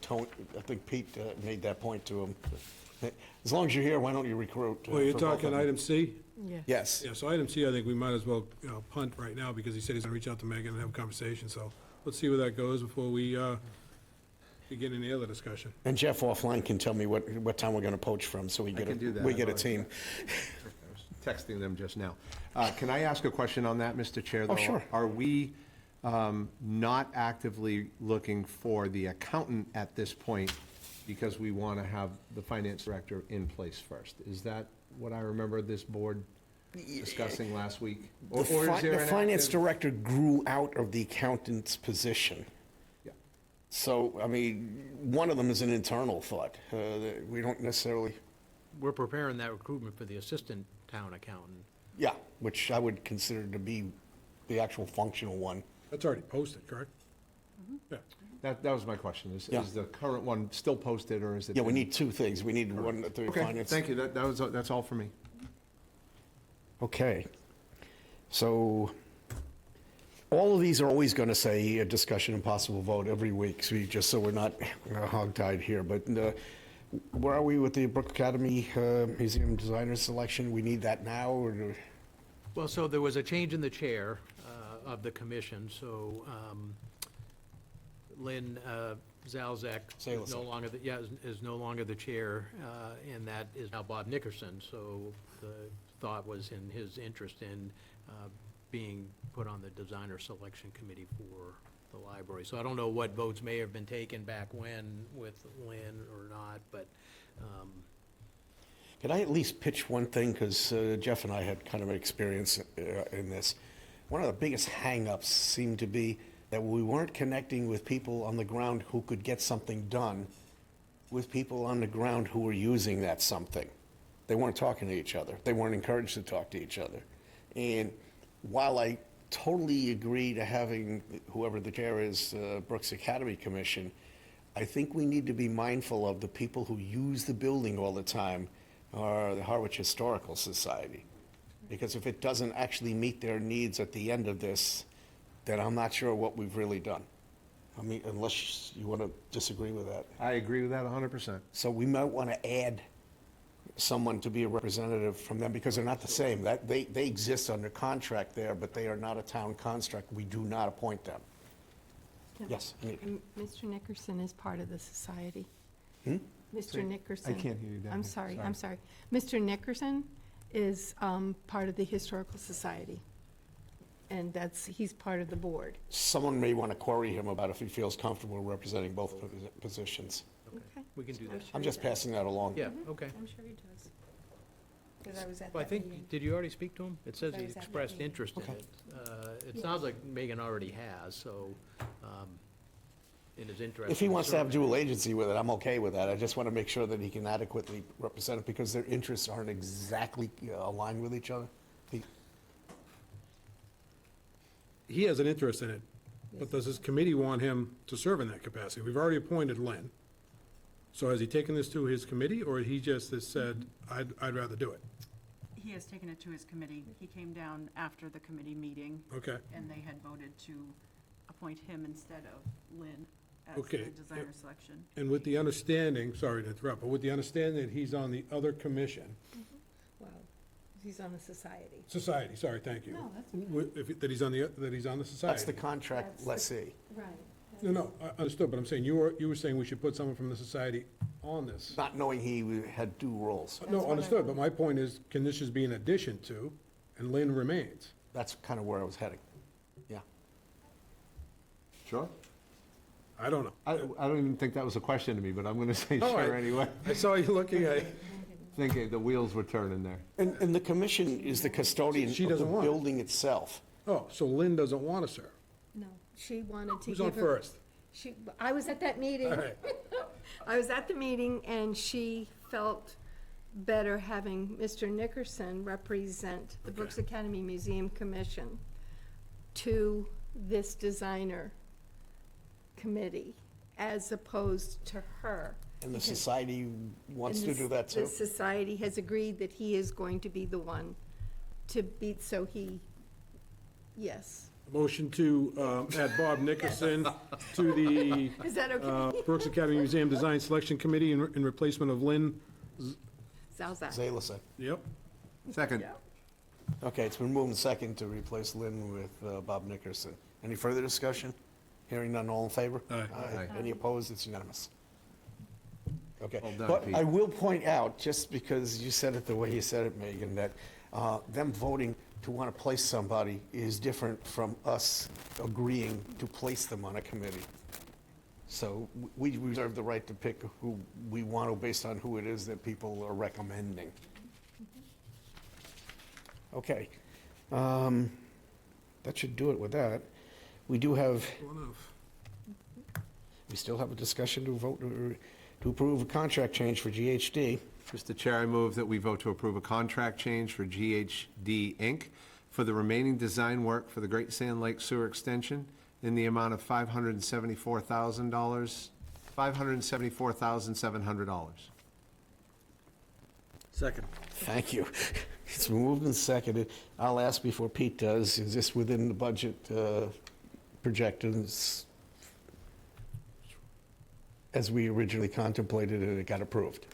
Pete made that point to him. As long as you're here, why don't you recruit? Well, you're for both of talking them? item C? Yeah. Yes. Yeah, so item C, I think we might as well punt right now, because he said he's gonna reach out to Megan and have a conversation, so let's see where that goes before we begin any other discussion. And Jeff offline can tell me what time we're going to poach from, so we I get can do that. we get a team. I was texting them just now. Can I ask a question on that, Mr. Chair? Oh, though? sure. Are we not actively looking for the accountant at this point because we want to have the finance director in place first? Is that what I remember this board discussing last week? Or is there The an finance active- director grew out of the accountant's position. Yeah. So, I mean, one of them is an internal thought. We don't necessarily, We're preparing that recruitment for the assistant town accountant. yeah, which I would consider to be the actual functional one. That's already posted, correct? Yeah. That was my question. Yeah. Is the current one still posted, or is it? Yeah, we need 2 things. We need one at the Okay, finance. thank you. That's all for me. Okay. So, all of these are always going to say a discussion and possible vote every week, just so we're not hog-tied here. But where are we with the Brook Academy Museum Designer selection? We need that now, or do? Well, so there was a change in the chair of the commission, so Lynn Zalzak is no longer, is no longer the chair, and that is now Bob Nickerson. So the thought was in his interest in being put on the designer selection committee for the library. So I don't know what votes may have been taken back when with Lynn or not, but Can I at least pitch one thing? Because Jeff and I had kind of an experience in this. One of the biggest hang-ups seemed to be that we weren't connecting with people on the ground who could get something done with people on the ground who were using that something. They weren't talking to each other. They weren't encouraged to talk to each other. And while I totally agree to having whoever the chair is, Brooks Academy Commission, I think we need to be mindful of the people who use the building all the time, or the Harwich Historical Society. Because if it doesn't actually meet their needs at the end of this, then I'm not sure what we've really done. I mean, unless you want to disagree with that. I agree with that 100%. So we might want to add someone to be a representative from them, because they're not the same. They exist under contract there, but they are not a town construct. We do not appoint them. Yes, Anita. Mr. Nickerson is part of the society. Hmm? Mr. Nickerson. I can't hear you down I'm here. sorry. Mr. Nickerson is part of the Historical Society, and he's part of the board. Someone may want to query him about if he feels comfortable representing both positions. Okay. we can do that. I'm just passing that along. Yeah, okay. I'm sure he does. Because I was at Well, I that meeting. think, did you already speak to him? It says I he was at that expressed meeting. interest in Okay. it. It sounds like Megan already has, so, in his interest. If he in wants to have serving. dual agency with it, I'm okay with that. I just want to make sure that he can adequately represent it, because their interests aren't exactly aligned with each other. He has an interest in it, but does his committee want him to serve in that capacity? We've already appointed Lynn. So has he taken this to his committee, or he just has said, I'd rather do it? He has taken it to his committee. He came down after the committee meeting, Okay, and they had voted to appoint him instead of Lynn. as Okay, the designer selection. And with the understanding, sorry to interrupt, but with the understanding that he's on the other commission, Well, he's on the society. society, sorry, thank you. No, that's That he's on the society. That's the contract That's the- lessee. Right. No, I understood, but I'm saying, you were saying we should put someone from the society on this. Not knowing he had two roles. No, understood, but my point is, can this just be an addition to, and Lynn remains? That's kind of where I was heading. Yeah. Sure. I don't know. I don't even think that was a question to me, but I'm going to say No, sure I- anyway. I saw you looking at, Thinking the wheels were turning there. And the commission is the custodian She of the doesn't want it. building itself. oh, so Lynn doesn't want to serve. No, she wanted to Who's give on her. first? I was at that meeting. All right. I was at the meeting, and she felt better having Mr. Nickerson represent the Brooks Academy Museum Commission to this designer committee, as opposed to her. And the society wants And to the- do that too? The society has agreed that he is going to be the one to beat, so he, yes. Motion to add Bob Nickerson to the Is that okay? Brooks Academy Museum Design Selection Committee in replacement of Lynn. Zalzak. Zalesek. Yep. Second. Okay, it's been moved and second to replace Lynn with Bob Nickerson. Any further discussion? Hearing none, all in favor? Aye. Aye. Any opposed? It's unanimous. Okay, Well done, but Pete. I will point out, just because you said it the way you said it, Megan, that them voting to want to place somebody is different from us agreeing to place them on a committee. So we reserve the right to pick who we want to based on who it is that people are recommending. Okay. That should do it with that. We do have, we still have a discussion to vote to approve a contract change for GHD. Mr. Chair, I move that we vote to approve a contract change for GHD Inc. for the remaining design work for the Great Sand Lake Sewer Extension in the amount of $574,000, $574,700. Second. Thank you. It's moved and seconded. I'll ask before Pete does, is this within the budget projections as we originally contemplated and it got approved?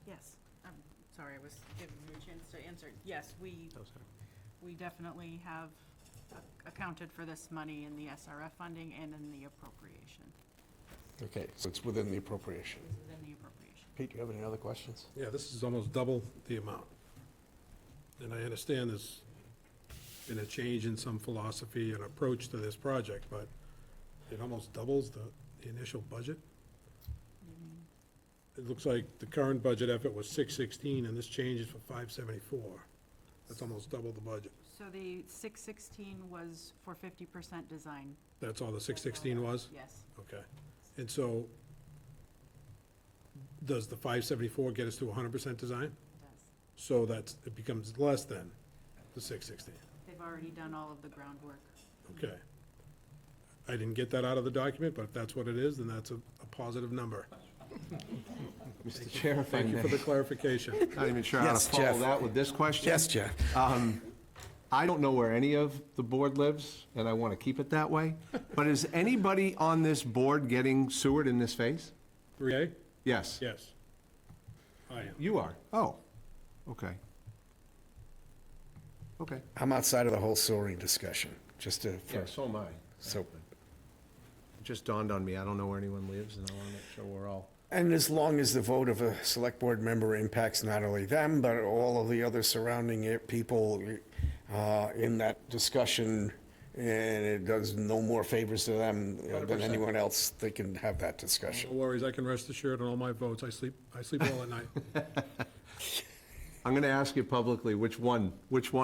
Yes, I'm sorry, I was giving you a chance to answer. Yes, we definitely have accounted for this money in the SRF funding and in the appropriation. Okay, so it's within the appropriation. It's within the appropriation. Pete, do you have any other questions? Yeah, this is almost double the amount. And I understand there's been a change in some philosophy and approach to this project, but it almost doubles the initial budget. It looks like the current budget effort was 616, and this changes for 574. That's almost double the budget. So the 616 was for 50% design. That's all the 616 was? Yes, Okay. And so, does the 574 get us to 100% design? it does. So it becomes less than the 616. They've already done all of the groundwork. Okay. I didn't get that out of the document, but if that's what it is, then that's a positive number. Mr. Chair, if I Thank you for may. the clarification. Not even sure how to Yes, follow Jeff. that with this question. Yes, Jeff. I don't know where any of the board lives, and I want to keep it that way, but is anybody on this board getting sewered in this phase? 3A? Yes. Yes. I am. You are? Oh, okay. Okay. I'm outside of the whole soaring discussion, just to, Yeah, so am I. so, It just dawned on me, I don't know where anyone lives, and I want to make sure we're all. and as long as the vote of a select board member impacts not only them, but all of the other surrounding people in that discussion, and it does no more favors to them than 100%. anyone else, they can have that discussion. No worries, I can rest assured on all my votes. I sleep well at night. I'm going to ask you publicly, which one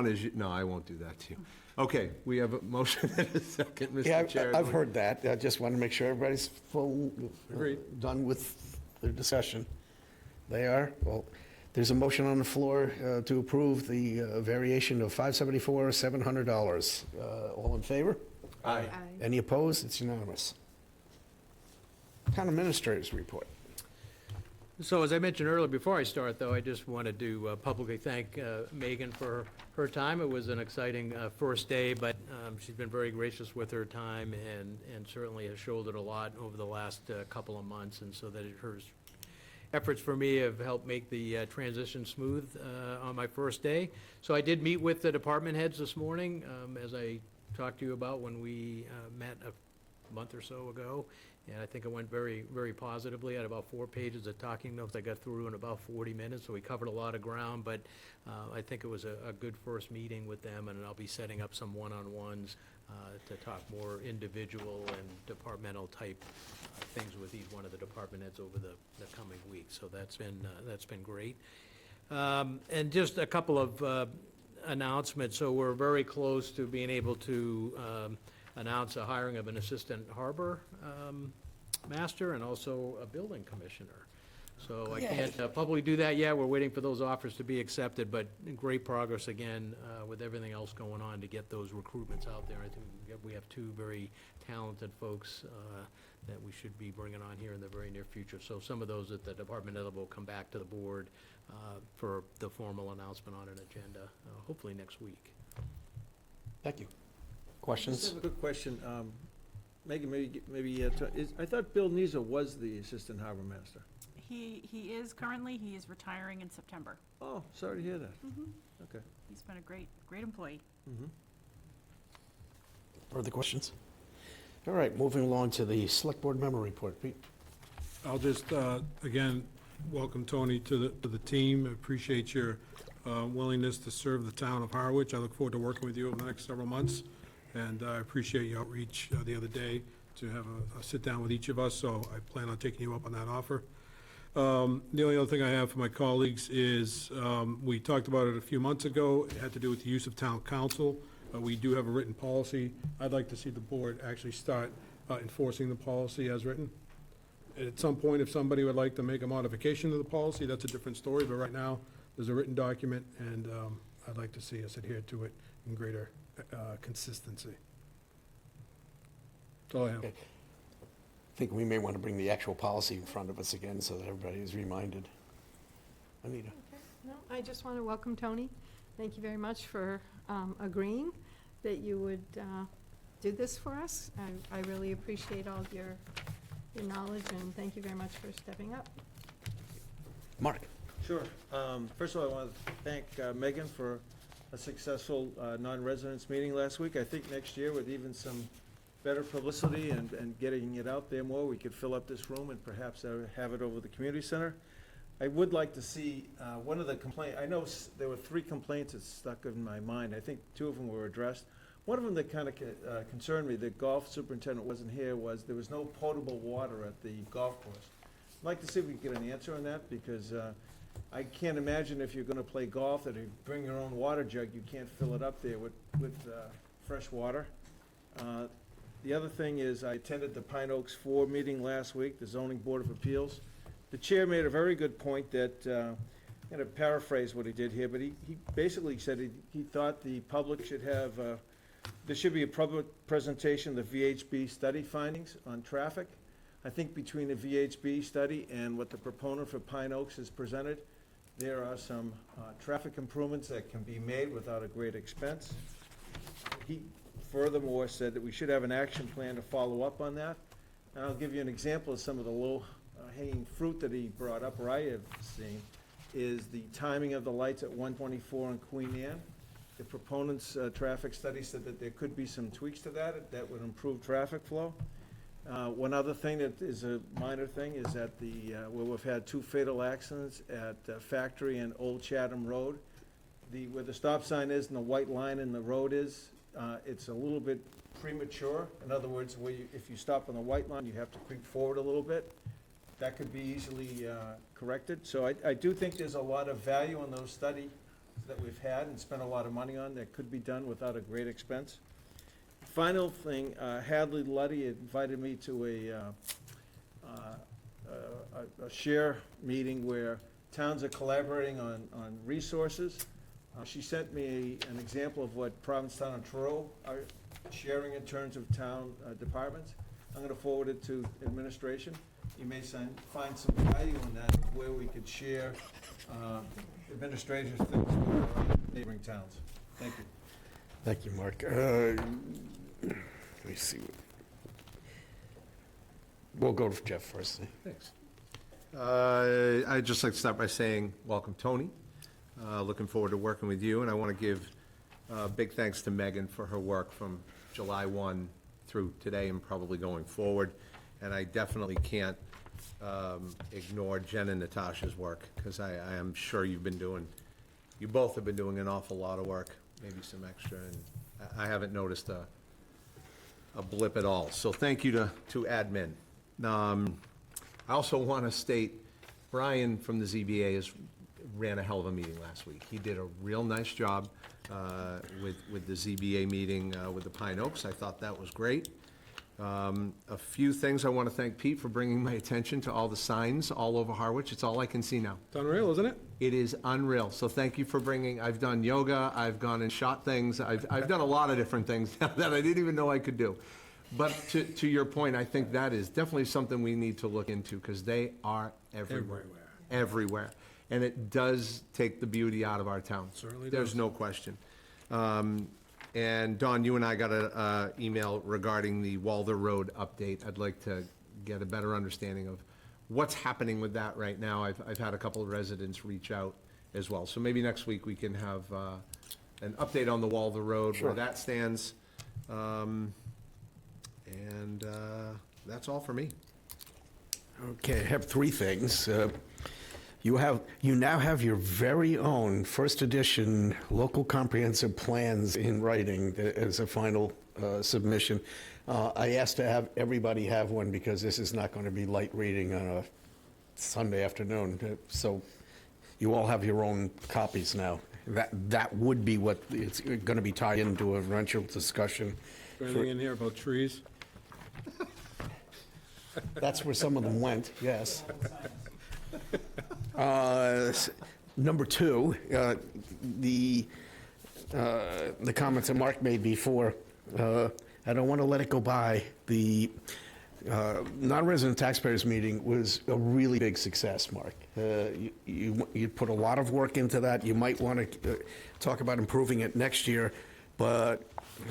is, no, I won't do that to you. Okay, we have a motion and a second, Yeah, Mr. Chair. I've heard that. I just want to make sure everybody's full, Agreed. done with their discussion. They are? Well, there's a motion on the floor to approve the variation of $574,700. All in favor? Aye. Any opposed? It's unanimous. Town administrators report. So as I mentioned earlier, before I start, though, I just wanted to publicly thank Megan for her time. It was an exciting first day, but she's been very gracious with her time and certainly has shouldered a lot over the last couple of months, and so that her efforts for me have helped make the transition smooth on my first day. So I did meet with the department heads this morning, as I talked to you about when we met a month or so ago. And I think it went very, very positively. I had about 4 pages of talking notes I got through in about 40 minutes, so we covered a lot of ground. But I think it was a good first meeting with them, and I'll be setting up some one-on-ones to talk more individual and departmental type things with each one of the department heads over the coming weeks. So that's been great. And just a couple of announcements. So we're very close to being able to announce a hiring of an assistant harbor master and also a building commissioner. So I can't publicly do that yet. We're waiting for those offers to be accepted, but great progress again with everything else going on to get those recruitments out there. I think we have 2 very talented folks that we should be bringing on here in the very near future. So some of those at the department level will come back to the board for the formal announcement on an agenda, hopefully next week. Thank you. Just Questions? have a quick question. Megan, I thought Bill Neiser was the assistant harbor master. He is currently, he is retiring in September. Oh, sorry to hear that. Okay. He's been a great employee. Further questions? All right, moving along to the Select Board member report. Pete? I'll just, again, welcome Tony to the team. Appreciate your willingness to serve the town of Harwich. I look forward to working with you over the next several months. And I appreciate your outreach the other day to have a sit-down with each of us, so I plan on taking you up on that offer. The only other thing I have for my colleagues is, we talked about it a few months ago. It had to do with the use of town council. We do have a written policy. I'd like to see the board actually start enforcing the policy as written. At some point, if somebody would like to make a modification to the policy, that's a different story, but right now, there's a written document, and I'd like to see us adhere to it in greater consistency. That's all I have. Okay. I think we may want to bring the actual policy in front of us again so that everybody is reminded. Anita? No, I just want to welcome Tony. Thank you very much for agreeing that you would do this for us. I really appreciate all your knowledge, and thank you very much for stepping up. Mark? Sure. First of all, I want to thank Megan for a successful non-residents meeting last week. I think next year with even some better publicity and getting it out there more, we could fill up this room and perhaps have it over the community center. I would like to see one of the I know there were 3 complaints that stuck in my mind. I think 2 of them were addressed. One of them that kind of concerned me, the golf superintendent wasn't here, was there was no potable water at the golf course. I'd like to see if we can get an answer on that, because I can't imagine if you're gonna play golf that if you bring your own water jug, you can't fill it up there with fresh water. The other thing is, I attended the Pine Oaks 4 meeting last week, the zoning board of appeals. The chair made a very good point that, I'm gonna paraphrase what he did here, but he basically said he thought the public should have, there should be a public presentation of the VHB study findings on traffic. I think between the VHB study and what the proponent for Pine Oaks has presented, there are some traffic improvements that can be made without a great expense. He furthermore said that we should have an action plan to follow up on that. And I'll give you an example of some of the low-hanging fruit that he brought up, or I have seen, is the timing of the lights at 124 on Queen Anne. The proponent's traffic study said that there could be some tweaks to that would improve traffic flow. One other thing that is a minor thing is that where we've had 2 fatal accidents at Factory and Old Chatham Road, where the stop sign is and the white line in the road is, it's a little bit premature. In other words, if you stop on the white line, you have to creep forward a little bit. That could be easily corrected. So I do think there's a lot of value in those studies that we've had and spent a lot of money on that could be done without a great expense. Final thing, Hadley Luddy invited me to a share meeting where towns are collaborating on resources. She sent me an example of what Provincetown and Truro are sharing in terms of town departments. I'm going to forward it to administration. you may find some value in that, where we could share administrative things with our neighboring towns. Thank you. Thank you, Mark. Let me see. We'll go to Jeff first. Thanks. I'd just like to start by saying, welcome, Tony. Looking forward to working with you, and I want to give big thanks to Megan for her work from July 1 through today and probably going forward. And I definitely can't ignore Jen and Natasha's work, because I am sure you both have been doing an awful lot of work, maybe some extra, and I haven't noticed a blip at all. So thank you to admin. I also want to state, Brian from the ZBA ran a hell of a meeting last week. He did a real nice job with the ZBA meeting with the Pine Oaks. I thought that was great. A few things I want to thank Pete for bringing my attention to all the signs all over Harwich. It's all I can see now. It's unreal, isn't it? It is unreal. So thank you for bringing, I've done yoga, I've gone and shot things, I've done a lot of different things that I didn't even know I could do. But to your point, I think that is definitely something we need to look into, because they are everywhere. Everywhere. And it does take the beauty out of our town. Certainly There's does. no question. And Dawn, you and I got an email regarding the Walder Road update. I'd like to get a better understanding of what's happening with that right now. I've had a couple of residents reach out as well. So maybe next week we can have an update on the Walder Road, where that stands. And that's all for me. Okay, I have three things. You now have your very own first edition local comprehensive plans in writing as a final submission. I asked to have everybody have one, because this is not going to be light reading on a Sunday afternoon. So you all have your own copies now. That would be what it's going to be tied into a eventual discussion. Is there anything in here about trees? That's where some of them went, yes. Number two, the comments that Mark made before, I don't want to let it go by. The non-resident taxpayers meeting was a really big success, Mark. You put a lot of work into that. You might want to talk about improving it next year, but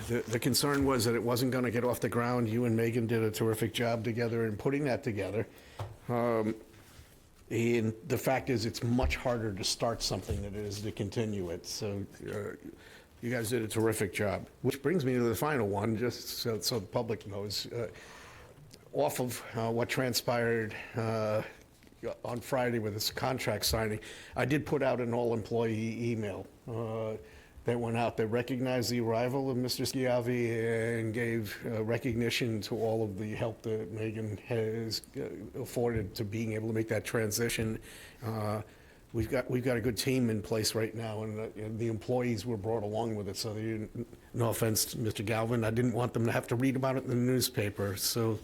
the concern was that it wasn't going to get off the ground. You and Megan did a terrific job together in putting that together. And the fact is, it's much harder to start something than it is to continue it. So you guys did a terrific job. Which brings me to the final one, just so the public knows. Off of what transpired on Friday with this contract signing, I did put out an all-employee email that went out that recognized the arrival of Mr. Schiavi and gave recognition to all of the help that Megan has afforded to being able to make that transition. We've got a good team in place right now, and the employees were brought along with it. So no offense to Mr. Galvin, I didn't want them to have to read about it in the newspaper. So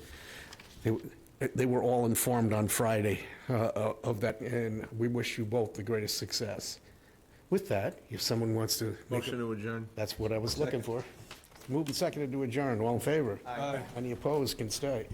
they were all informed on Friday of that, and we wish you both the greatest success. With that, if someone wants to Motion to adjourn. that's what I was looking for. Moved and seconded to adjourn. All in favor? Aye. Any opposed can stay.